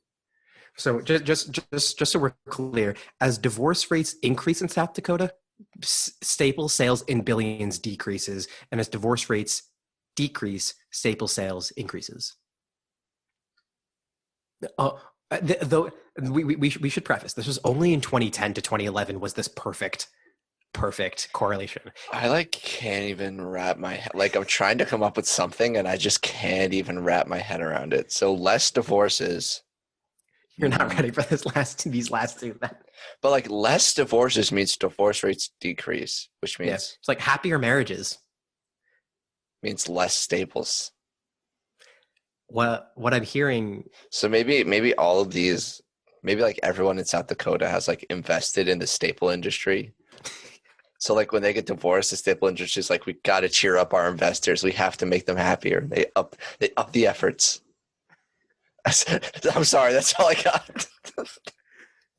So just so we're clear, as divorce rates increase in South Dakota, staple sales in billions decreases, and as divorce rates decrease, staple sales increases. Though we should preface, this was only in 2010 to 2011 was this perfect correlation. I can't even wrap my head. I'm trying to come up with something and I just can't even wrap my head around it. So less divorces. You're not ready for these last two then. But less divorces means divorce rates decrease, which means it's like happier marriages. Means less staples. What I'm hearing. So maybe all of these, maybe everyone in South Dakota has invested in the staple industry. So when they get divorced, the staple industry is we got to cheer up our investors. We have to make them happier. They up the efforts. I'm sorry, that's all I got.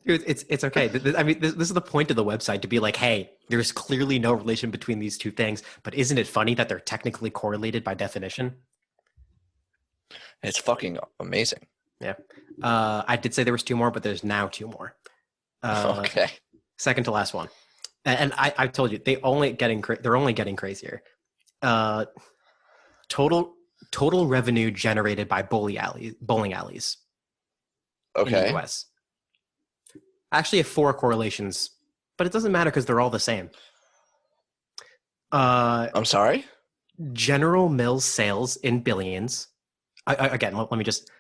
Dude, it's okay. I mean, this is the point of the website, to be like, hey, there's clearly no relation between these two things, but isn't it funny that they're technically correlated by definition? It's fucking amazing. Yeah. I did say there was two more, but there's now two more. Okay. Second to last one. And I told you they're only getting crazier. Total revenue generated by bowling alleys. Okay. In the US. I actually have 4 correlations, but it doesn't matter because they're all the same. I'm sorry? General Mills sales in billions. Again, let me just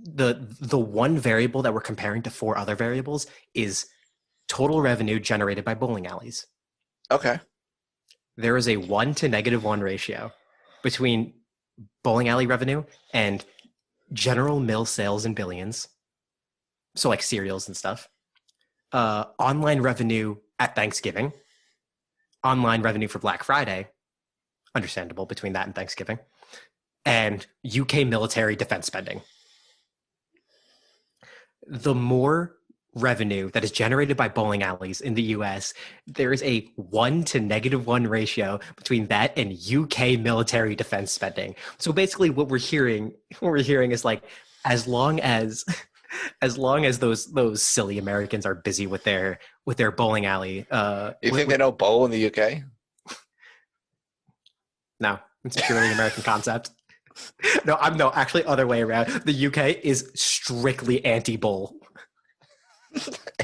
the one variable that we're comparing to 4 other variables is total revenue generated by bowling alleys. Okay. There is a 1 to -1 ratio between bowling alley revenue and General Mills sales in billions. So cereals and stuff. Online revenue at Thanksgiving. Online revenue for Black Friday. Understandable between that and Thanksgiving. And UK military defense spending. The more revenue that is generated by bowling alleys in the US, there is a 1 to -1 ratio between that and UK military defense spending. So basically what we're hearing is as long as those silly Americans are busy with their bowling alley. You think they don't bowl in the UK? No, it's a purely American concept. No, actually other way around. The UK is strictly anti-bowl.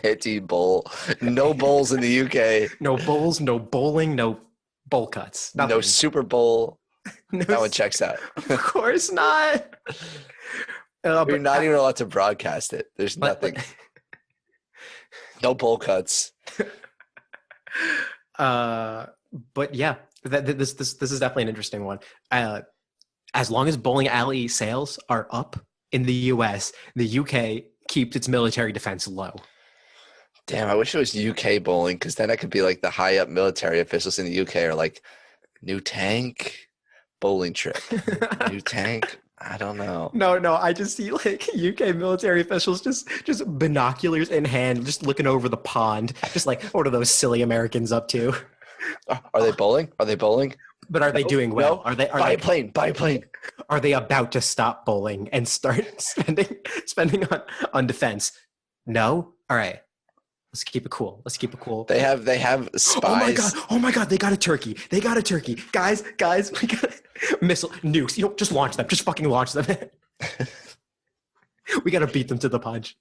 Anti-bowl. No bowls in the UK. No bowls, no bowling, no bowl cuts. Nothing. No Super Bowl. That one checks out. Of course not. You're not even allowed to broadcast it. There's nothing. No bowl cuts. But yeah, this is definitely an interesting one. As long as bowling alley sales are up in the US, the UK keeps its military defense low. Damn, I wish it was UK bowling because then I could be like the high up military officials in the UK are like, new tank, bowling trip. New tank? I don't know. No, I just see like UK military officials just binoculars in hand, just looking over the pond, just like what are those silly Americans up to? Are they bowling? Are they bowling? But are they No, doing well? no. Are Buy a they plane. Buy a plane. are they about to stop bowling and start spending on defense? No? All right. Let's keep it cool. Let's keep it cool. They have spies. Oh my god, they got a turkey. They got a turkey. Guys, we got missile nukes. You know, just launch them. Just fucking launch them. We gotta beat them to the punch.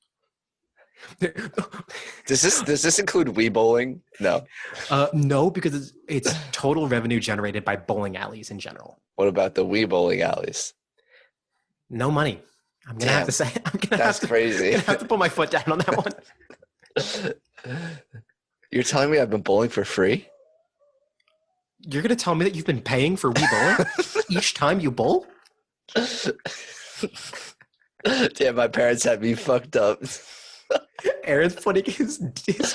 Does this include Wii bowling? No. No, because it's total revenue generated by bowling alleys in general. What about the Wii bowling alleys? No money. I'm gonna have to say. That's crazy. I'm gonna have to put my foot down on that one. You're telling me I've been bowling for free? You're gonna tell me that you've been paying for Wii bowling each time you bowl? Damn, my parents had me fucked up. Aaron's putting his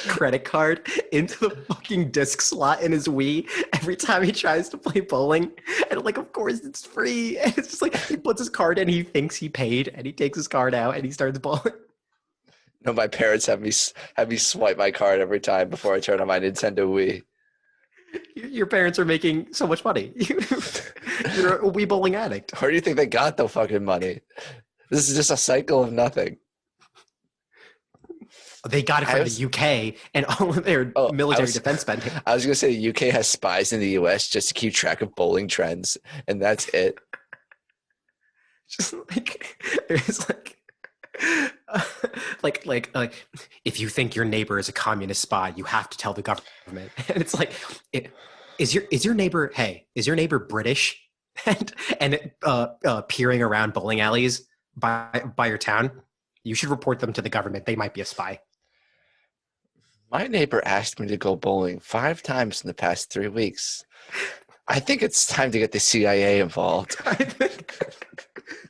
credit card into the fucking disc slot in his Wii every time he tries to play bowling. And like, of course, it's free. And it's just like he puts his card in, he thinks he paid, and he takes his card out and he starts bowling. No, my parents have me swipe my card every time before I turn on my Nintendo Wii. Your parents are making so much money. You're a Wii bowling addict. Where do you think they got the fucking money? This is just a cycle of nothing. They got it from the UK and all of their military defense spending. I was going to say the UK has spies in the US just to keep track of bowling trends, and that's it. Just like, it's like if you think your neighbor is a communist spy, you have to tell the government. And it's like, is your neighbor British and peering around bowling alleys by your town? You should report them to the government. They might be a spy. My neighbor asked me to go bowling 5 times in the past 3 weeks. I think it's time to get the CIA involved.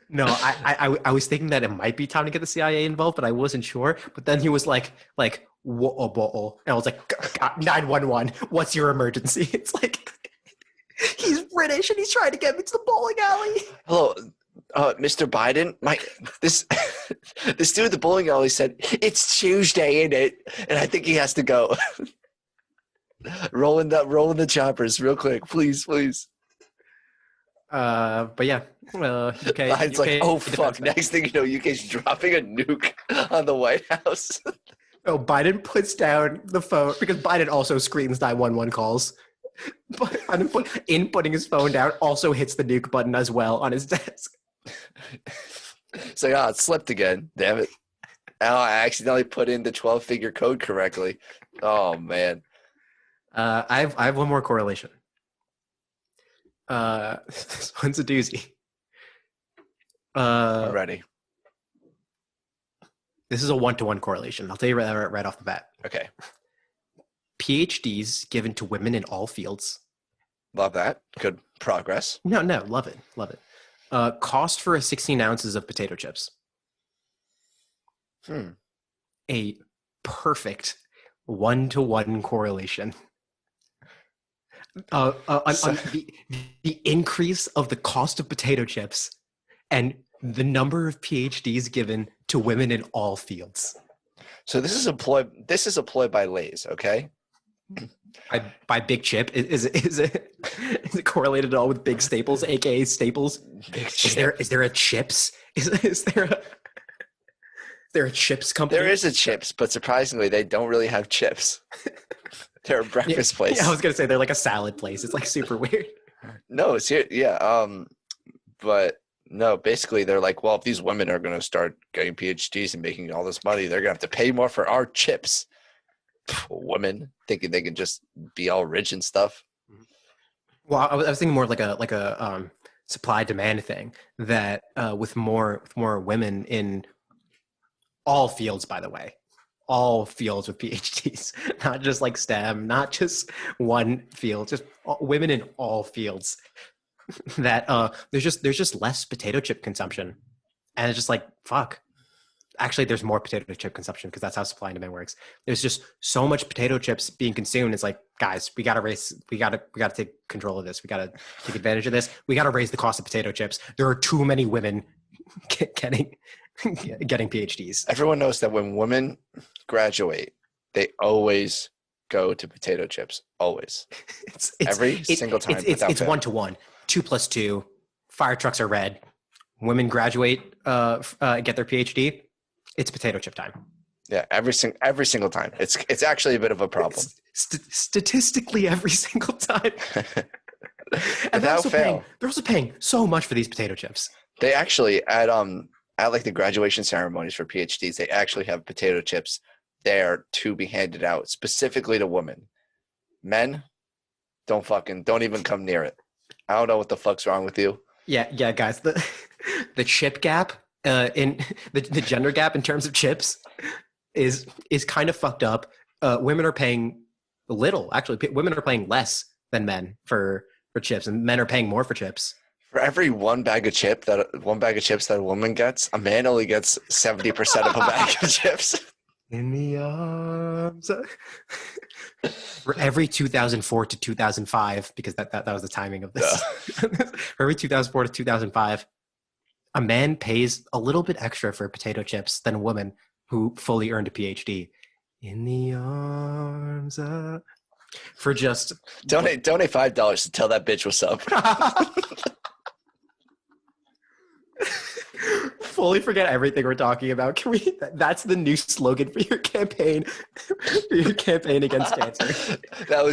No, I was thinking that it might be time to get the CIA involved, but I wasn't sure. But then he was like, whoa, and I was like, 911, what's your emergency? It's like, he's British and he's trying to get me to the bowling alley. Hello, Mr. Biden. This dude at the bowling alley said it's Tuesday, ain't it? And I think he has to go. rolling the choppers real quick, please. But yeah, UK. It's like, oh fuck! Next thing you know, UK's dropping a nuke on the White House. Oh, Biden puts down the phone because Biden also screens 911 calls. But inputting his phone down also hits the nuke button as well on his desk. It's like, it slipped again. Damn it! Oh, I accidentally put in the 12-figure code correctly. Oh man. I have one more correlation. This one's a doozy. I'm ready. This is a 1-to-1 correlation. I'll tell you right off the bat. Okay. PhDs given to women in all fields. Love that. Good progress. No, love it. Cost for 16 ounces of potato chips. A perfect 1-to-1 correlation. On the increase of the cost of potato chips and the number of PhDs given to women in all fields. So this is a ploy by Lay's, okay? By Big Chip, is it correlated at all with Big Staples, aka Staples? Big Chip. Is there a Chips? Is there a Chips company? There is a Chips, but surprisingly, they don't really have chips. They're a breakfast place. Yeah, I was gonna say they're like a salad place. It's like super weird. No, it's here. Yeah. But no, basically they're like, well, if these women are gonna start getting PhDs and making all this money, they're gonna have to pay more for our chips. Women thinking they can just be all rich and stuff. Well, I was thinking more like a supply demand thing that with more women in all fields, by the way. All fields with PhDs, not just like STEM, not just one field, just women in all fields. that there's just less potato chip consumption, and it's just like fuck. Actually, there's more potato chip consumption because that's how supply and demand works. There's just so much potato chips being consumed. It's like, guys, we gotta take control of this. We gotta take advantage of this. We gotta raise the cost of potato chips. There are too many women getting PhDs. Everyone knows that when women graduate, they always go to potato chips. Always. Every single time. It's 1-to-1. 2 + 2. Fire trucks are red. Women graduate, get their PhD. It's potato chip time. Yeah, every single time. It's actually a bit of a problem. Statistically, every single time. And Without fail. They're also paying so much for these potato chips. They actually at like the graduation ceremonies for PhDs, they actually have potato chips there to be handed out specifically to women. Men, don't even come near it. I don't know what the fuck's wrong with you. Yeah, guys. The chip gap in the gender gap in terms of chips is kind of fucked up. Women are paying little. Actually, women are paying less than men for chips, and men are paying more for chips. For every one bag of chips that a woman gets, a man only gets 70% of a bag of chips. In the arms. For every 2004 to 2005, because that was the timing of this. For every 2004 to 2005, a man pays a little bit extra for potato chips than a woman who fully earned a PhD. In the arms of... For just... Donate $5 to tell that bitch what's up. Fully forget everything we're talking about. Can we? That's the new slogan for your campaign. For your campaign against cancer. That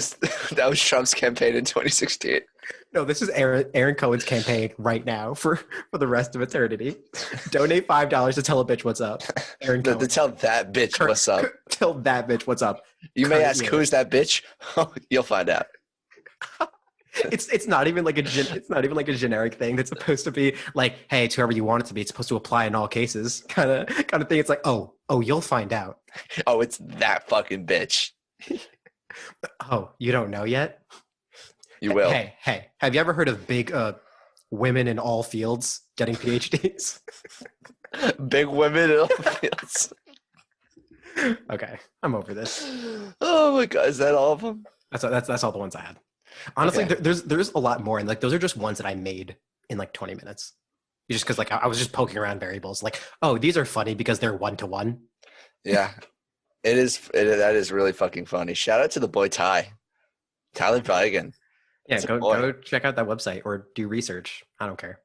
was Trump's campaign in 2016. No, this is Aaron Cohen's campaign right now for the rest of eternity. Donate $5 to tell a bitch what's up. Aaron Cohen. To tell that bitch what's up. Tell that bitch what's up. You may ask, who's that bitch? You'll find out. It's not even like a generic thing that's supposed to be like, hey, it's whoever you want it to be. It's supposed to apply in all cases, kind of thing. It's like, oh, you'll find out. Oh, it's that fucking bitch. Oh, you don't know yet? You will. Hey, have you ever heard of big women in all fields getting PhDs? Big women in all fields. Okay, I'm over this. Oh my god, is that all of them? That's all the ones I had. Honestly, okay. there's a lot more, and like those are just ones that I made in like 20 minutes. Just because like I was just poking around variables, like, oh, these are funny because they're 1-to-1. Yeah, that is really fucking funny. Shout out to the boy Tyler Bigan. Yeah, go check out that website or do research. I don't care.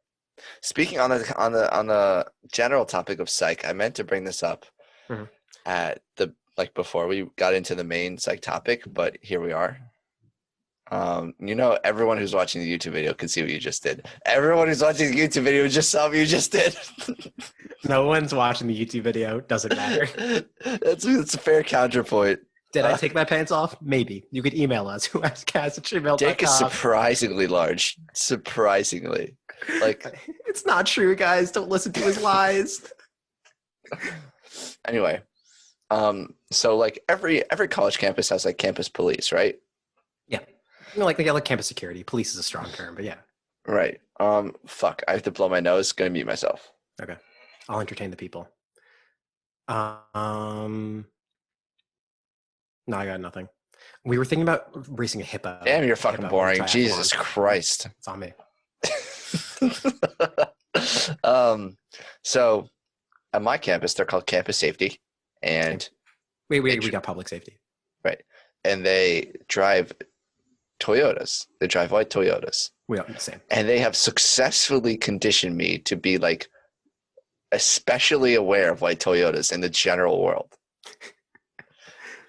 Speaking on the general topic of psych, I meant to bring this up at the before we got into the main psych topic, but here we are. Everyone who's watching the YouTube video can see what you just did. Everyone who's watching the YouTube video just saw what you just did. No one's watching the YouTube video. Doesn't matter. That's a fair counterpoint. Did I take my pants off? Maybe. You could email us, whoaskedcast@gmail.com. Dick is surprisingly large. Surprisingly. It's not true, guys. Don't listen to his lies. Anyway. So like every college campus has like campus police, right? Yeah. Like campus security. Police is a strong term, but yeah. Right. Fuck. I have to blow my nose. Gonna mute myself. Okay. I'll entertain the people. No, I got nothing. We were thinking about racing a hippo. Damn, you're fucking boring. Jesus Christ. It's on me. So at my campus, they're called campus safety. And we got public safety. Right. And they drive Toyotas. They drive white Toyotas. We are the same. And they have successfully conditioned me to be like especially aware of white Toyotas in the general world.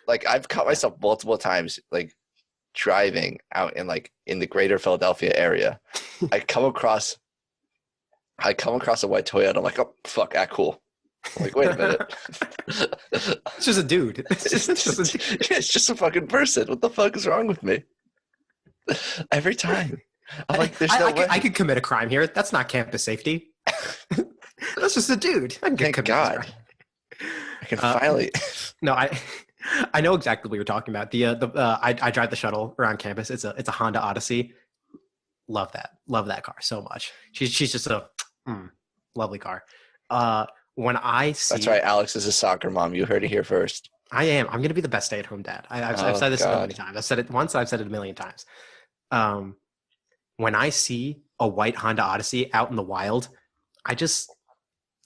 Like I've caught myself multiple times like driving out in the greater Philadelphia area. I come across a white Toyota. I'm like, oh fuck, cool. I'm like, wait a minute. It's just a dude. It's just a fucking person. What the fuck is wrong with me? Every time. I'm like, there's no way. I could commit a crime here. That's not campus safety. That's just a dude. Thank God. I can finally. No, I know exactly what you're talking about. I drive the shuttle around campus. It's a Honda Odyssey. Love that car so much. She's just a lovely car. When I see, That's right. Alex is a soccer mom. You heard it here first. I'm going to be the best stay-at-home dad. I've said this so many times. I've said it once. I've said it a million times. When I see a white Honda Odyssey out in the wild, I don't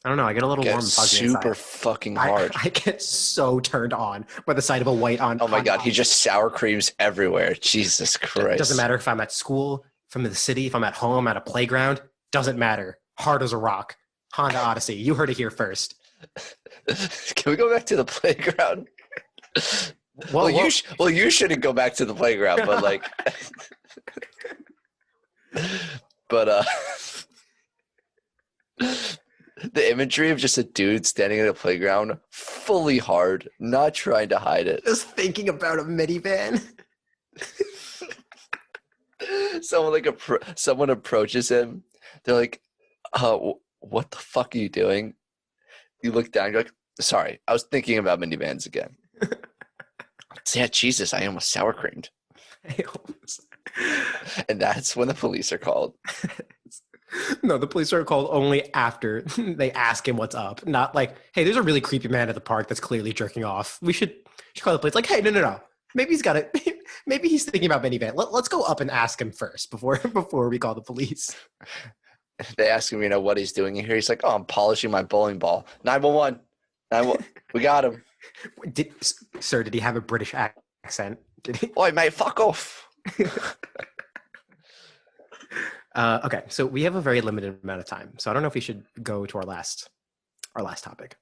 know. I get a little warm and fuzzy super inside. fucking hard. I get so turned on by the sight of a white on. Oh my God, he just sour creams everywhere. Jesus Christ. Doesn't matter if I'm at school, if I'm in the city, if I'm at home, at a playground. Doesn't matter. Hard as a rock. Honda Odyssey. You heard it here first. Can we go back to the playground? You shouldn't go back to the playground, but like, but the imagery of just a dude standing at a playground, fully hard, not trying to hide it. Just thinking about a minivan. Someone approaches him. They're like, what the fuck are you doing? You look down, you're like, sorry, I was thinking about minivans again. Yeah, Jesus, I almost sour creamed. And that's when the police are called. No, the police are called only after they ask him what's up. Not like, hey, there's a really creepy man at the park that's clearly jerking off. We should call the police. Like, hey, no. Maybe he's got it. Maybe he's thinking about minivan. Let's go up and ask him first before we call the police. They ask him, what he's doing here. He's like, I'm polishing my bowling ball. 911. We got him. Sir, did he have a British accent? Did he? Oi, mate, fuck off. Okay, so we have a very limited amount of time. So I don't know if we should go to our last topic.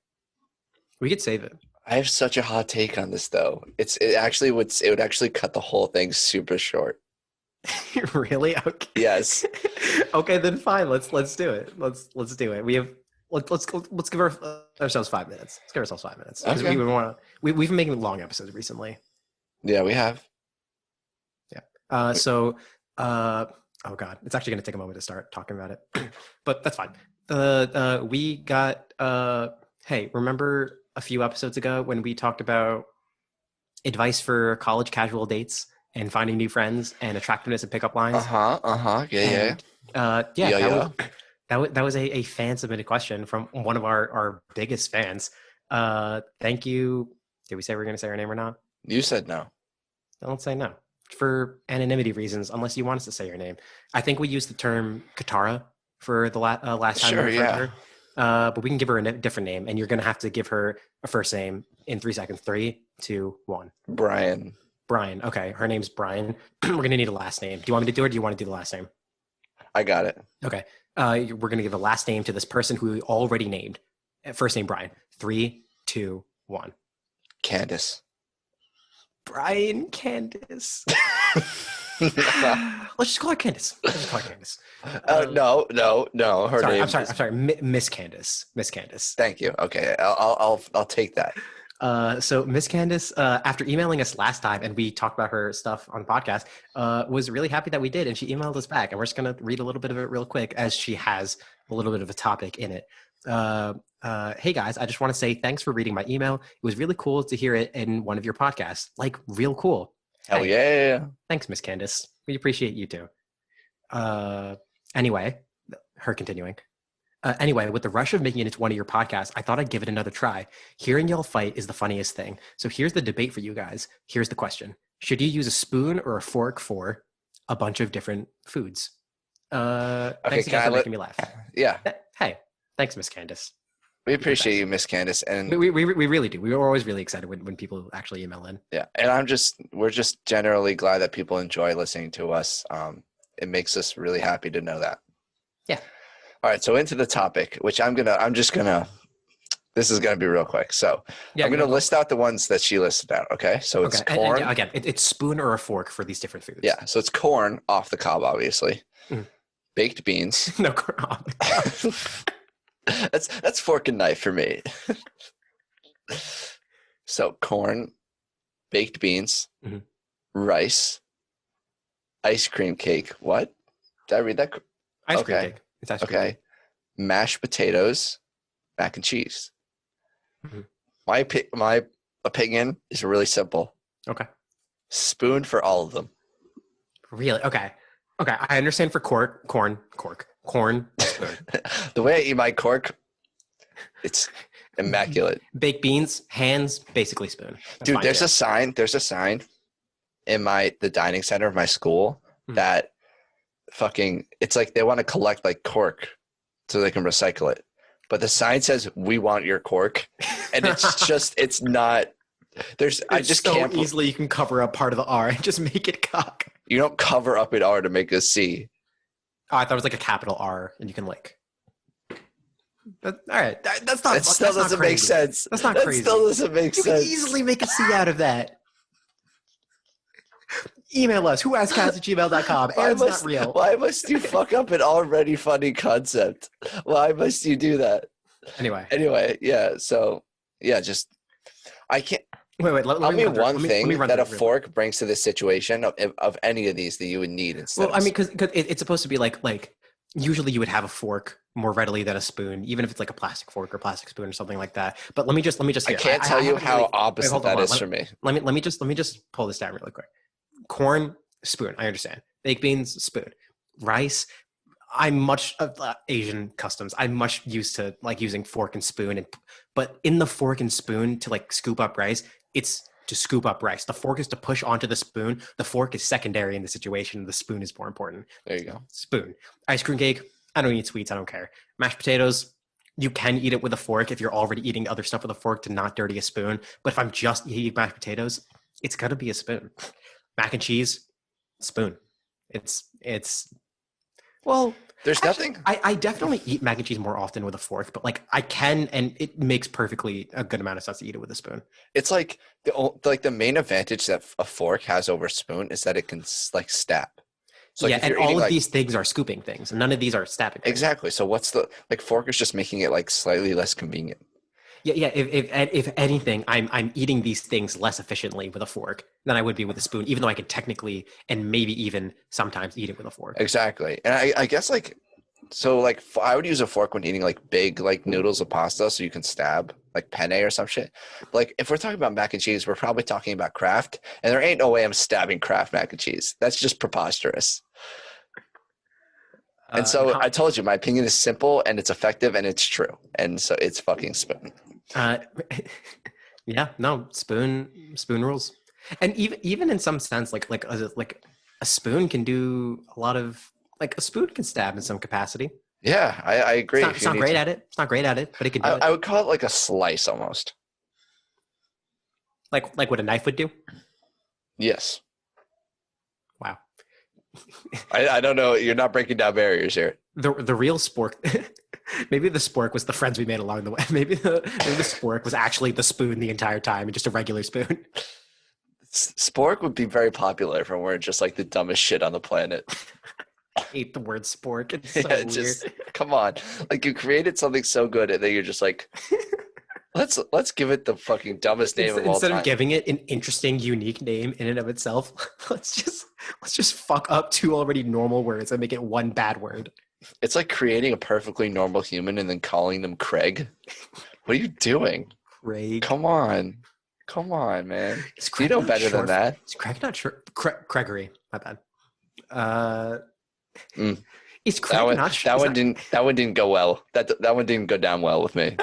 We could save it. I have such a hot take on this, though. It would actually cut the whole thing super short. Really? Okay. Yes. Okay, then fine. Let's do it. Let's do it. Let's give ourselves 5 minutes. Let's give ourselves 5 minutes because okay. we've been making long episodes recently. Yeah, we have. Yeah. Oh God, it's actually going to take a moment to start talking about it, but that's fine. We got. Hey, remember a few episodes ago when we talked about advice for college casual dates and finding new friends and attractiveness and pickup lines? Yeah. That was a fan submitted question from one of our biggest fans. Thank you. Did we say we were going to say her name or not? You said no. Don't say no for anonymity reasons, unless you want us to say your name. I think we used the term Katara for the last time. Sure, yeah. Her. But we can give her a different name, and you're going to have to give her a first name in 3 seconds. 3, 2, 1. Brian. Okay, her name's Brian. We're going to need a last name. Do you want me to do it, or do you want to do the last name? I got it. Okay. We're going to give a last name to this person who we already named. First name, Brian. 3, 2, 1. Candace. Brian Candace. Let's just call her Candace. No. Her name. I'm sorry. Miss Candace. Miss Candace. Thank you. Okay, I'll take that. So Miss Candace, after emailing us last time, and we talked about her stuff on the podcast, was really happy that we did, and she emailed us back, and we're just gonna read a little bit of it real quick, as she has a little bit of a topic in it. Hey guys, I just want to say thanks for reading my email. It was really cool to hear it in one of your podcasts. Like, real cool. Hell yeah. Thanks, Miss Candace. We appreciate you too. Anyway, her continuing. Anyway, with the rush of making it into one of your podcasts, I thought I'd give it another try. Hearing y'all fight is the funniest thing. So here's the debate for you guys. Here's the question. Should you use a spoon or a fork for a bunch of different foods? Thanks again for making me laugh. Yeah. Hey, thanks, Miss Candace. We appreciate you, Miss Candace. And we really do. We were always really excited when people actually email in. Yeah. And we're just generally glad that people enjoy listening to us. It makes us really happy to know that. Yeah. All right, so into the topic, which this is gonna be real quick. So I'm gonna list out the ones that she listed out. Okay, so it's corn. And again, it's spoon or a fork for these different foods. Yeah, so it's corn off the cob, obviously. Baked beans. No, corn off the cob. That's fork and knife for me. So corn, baked beans, rice, ice cream cake. What? Did I read that? Ice cream cake. It's ice cream cake. Mashed potatoes, mac and cheese. My opinion is really simple. Okay. Spoon for all of them. Really? Okay. Okay, I understand for corn, spoon. The way I eat my cork, it's immaculate. Baked beans, hands, basically spoon. That's Dude, fine there's too. a sign. There's a sign in the dining center of my school Mhm. that fucking it's like they want to collect like cork so they can recycle it. But the sign says we want your cork. And it's not I It's just so can't easily you can cover up part of the R and just make it cock. you don't cover up an R to make a C. Oh, I thought it was like a capital R, and you can like. All right, that's not. That still That's not doesn't make crazy. sense. That's not That crazy. still doesn't make You sense. can easily make a C out of that. Email us, whoaskedcast@gmail.com. Aaron's not real. Why must you fuck up an already funny concept? Why must you do that? Anyway, Yeah. So yeah, just I can't. wait. Tell me one thing run that through a it. fork brings to this situation of any of these that you would need instead. Well, I mean, because it's supposed to be like usually you would have a fork more readily than a spoon, even if it's like a plastic fork or plastic spoon or something like that. But let me just I here. can't tell you how opposite hold that on. is for me. Let me just pull this down really quick. Corn, spoon. I understand. Baked beans, spoon. Rice. I'm much of Asian customs. I'm much used to like using fork and spoon, but in the fork and spoon to like scoop up rice, it's to scoop up rice. The fork is to push onto the spoon. The fork is secondary in the situation. The spoon is more important. There you go. Spoon. Ice cream cake. I don't eat sweets. I don't care. Mashed potatoes. You can eat it with a fork if you're already eating other stuff with a fork to not dirty a spoon. But if I'm just eating mashed potatoes, it's gotta be a spoon. Mac and cheese, spoon. It's well, there's actually, nothing. I definitely eat mac and cheese more often with a fork, but like I can, and it makes perfectly a good amount of sense to eat it with a spoon. It's like the main advantage that a fork has over a spoon is that it can like stab. So yeah, like if and you're all eating of like these things are scooping things. None of these are stabbing things. exactly. So what's the like fork is just making it like slightly less convenient. Yeah. If anything, I'm eating these things less efficiently with a fork than I would be with a spoon, even though I could technically and maybe even sometimes eat it with a fork. Exactly. And I guess like so like I would use a fork when eating like big like noodles of pasta so you can stab like penne or some shit. Like if we're talking about mac and cheese, we're probably talking about Kraft, and there ain't no way I'm stabbing Kraft mac and cheese. That's just preposterous. And so I told you my opinion is simple and it's effective and it's true. And so it's fucking spoon. Uh, yeah, no, spoon rules. And even in some sense, like a spoon can do a lot of like a spoon can stab in some capacity. Yeah, I agree. It's not great at it. It's not great at it, but it can do it. I would call it like a slice almost. Like what a knife would do. Yes. Wow. I don't know. You're not breaking down barriers here. The real spork. Maybe the spork was the friends we made along the way. Maybe the spork was actually the spoon the entire time and just a regular spoon. Spork would be very popular if we're just like the dumbest shit on the planet. I hate the word spork. It's so weird. Just come on. Like you created something so good and then you're just like let's give it the fucking dumbest name of all time. Instead of giving it an interesting, unique name in and of itself, let's just fuck up two already normal words and make it one bad word. It's like creating a perfectly normal human and then calling them Craig. What are you doing? Craig. Come on, man. You know better than that. Is Craig not sure? Gregory, my bad. Is Craig not sure? That one didn't go well. That one didn't go down well with me.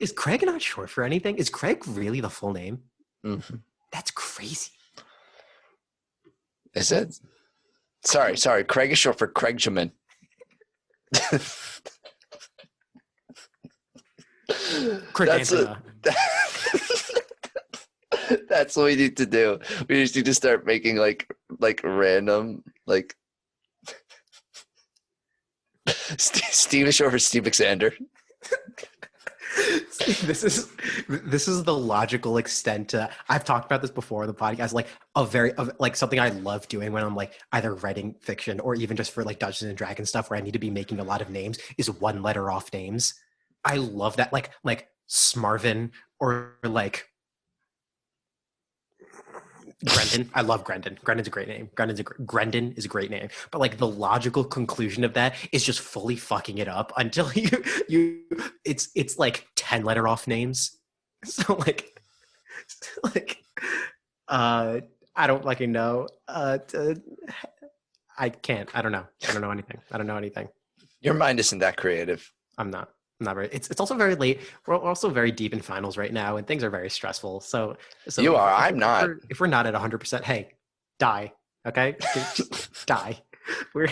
Is Craig not short for anything? Is Craig really the full name? Mm-hmm. That's crazy. Is it? Sorry. Craig is short for Craigjamin. That's what we need to do. We just need to start making like random like Steve is short for Steve Alexander. This is the logical extent to, I've talked about this before on the podcast, like something I love doing when I'm like either writing fiction or even just for like Dungeons and Dragons stuff where I need to be making a lot of names is one letter off names. I love that, like Smarvin or like Grendon. I love Grendon. Grendon's a great name. Grendon is a great name. But like the logical conclusion of that is just fully fucking it up until it's like 10 letter off names. So I I don't fucking know. I can't. I don't know. I don't know anything. I don't know anything. Your mind isn't that creative. I'm not. I'm not very. It's also very late. We're also very deep in finals right now, and things are very stressful. So You if are. we're if, I'm we're- if not. we're if we're not at 100%, hey, die. Okay, just die. We're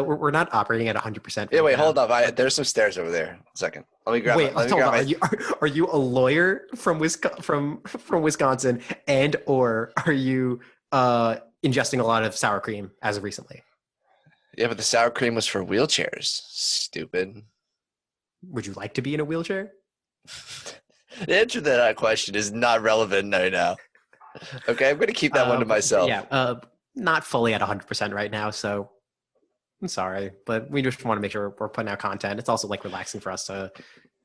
we're not operating at 100% Yeah, right wait, now. hold up. There's some stairs over there. A second. Wait, Let me hold grab on. my. Are you a lawyer from from Wisconsin, and or are you ingesting a lot of sour cream as of recently? Yeah, but the sour cream was for wheelchairs. Stupid. Would you like to be in a wheelchair? The answer to that question is not relevant right now. Okay, I'm gonna keep that one to But myself. yeah, not fully at 100% right now, so I'm sorry, but we just want to make sure we're putting out content. It's also like relaxing for us to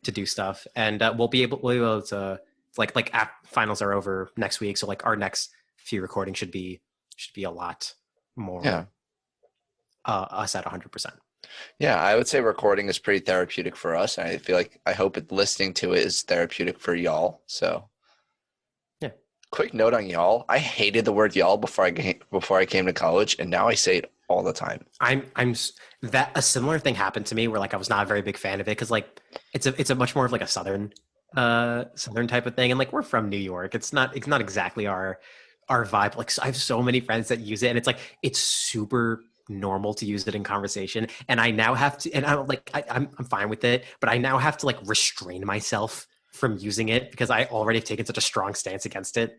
do stuff, and we'll be able to like finals are over next week, so like our next few recordings should be a lot Yeah. more us at 100%. Yeah, I would say recording is pretty therapeutic for us. And I feel like I hope listening to it is therapeutic for y'all. So, Yeah. quick note on y'all. I hated the word y'all before I came to college, and now I say it all the time. That a similar thing happened to me where like I was not a very big fan of it because like it's a much more of like a southern type of thing, and like we're from New York. It's not exactly our vibe. Like I have so many friends that use it, and it's like it's super normal to use it in conversation. And I now have to, and I'm like I'm fine with it, but I now have to like restrain myself from using it because I already have taken such a strong stance against it.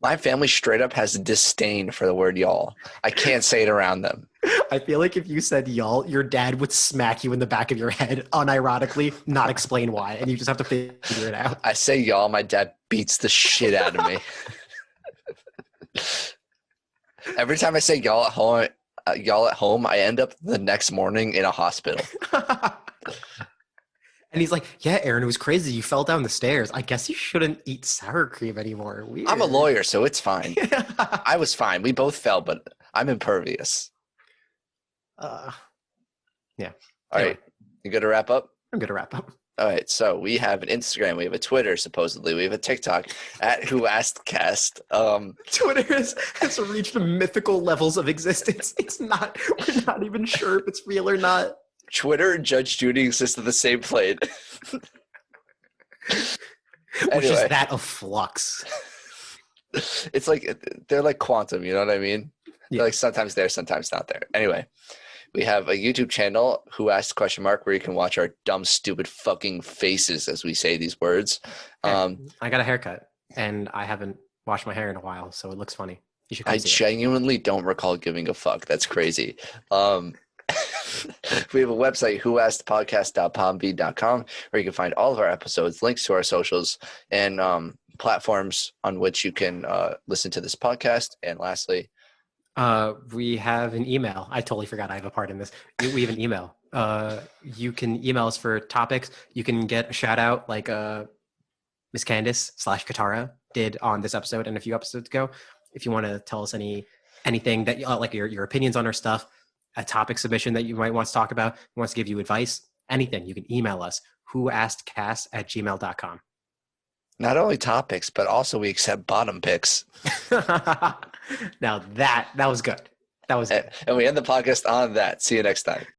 My family straight up has disdain for the word y'all. I can't say it around them. I feel like if you said y'all, your dad would smack you in the back of your head unironically, not explain why, and you just have to figure it out. I say y'all, my dad beats the shit out of me. Every time I say y'all at home, I end up the next morning in a hospital. And he's like, "Yeah, Aaron, it was crazy. You fell down the stairs. I guess you shouldn't eat sour cream anymore." Weird. I'm a lawyer, so it's fine. I was fine. We both fell, but I'm impervious. uh, yeah. All Anyway, right. You good to wrap up? I'm gonna wrap up. All right. So we have an Instagram. We have a Twitter, supposedly. We have a TikTok at whoaskedcast. Twitter has reached mythical levels of existence. We're not even sure if it's real or not. Twitter and Judge Judy exist on the same plane. Which is that of flux. It's like they're like quantum, you know what I mean? Yeah. They're like sometimes there, sometimes not there. Anyway, we have a YouTube channel, Who Asked question mark, where you can watch our dumb, stupid fucking faces as we say these words. Hey, I got a haircut and I haven't washed my hair in a while, so it looks funny. You should come I see it. genuinely don't recall giving a fuck. That's crazy. We have a website, whoaskedpodcast.podbean.com, where you can find all of our episodes, links to our socials, and platforms on which you can listen to this podcast. And lastly, We have an email. I totally forgot I have a part in this. We have an email. You can email us for topics. You can get a shout out like Miss Candice / Katara did on this episode and a few episodes ago. If you want to tell us anything that like your opinions on our stuff, a topic submission that you might want to talk about, wants to give you advice, anything, you can email us whoaskedcast@gmail.com. not only topics, but also we accept bottom picks. Now that was good. That was good. And we end the podcast on that. See you next time.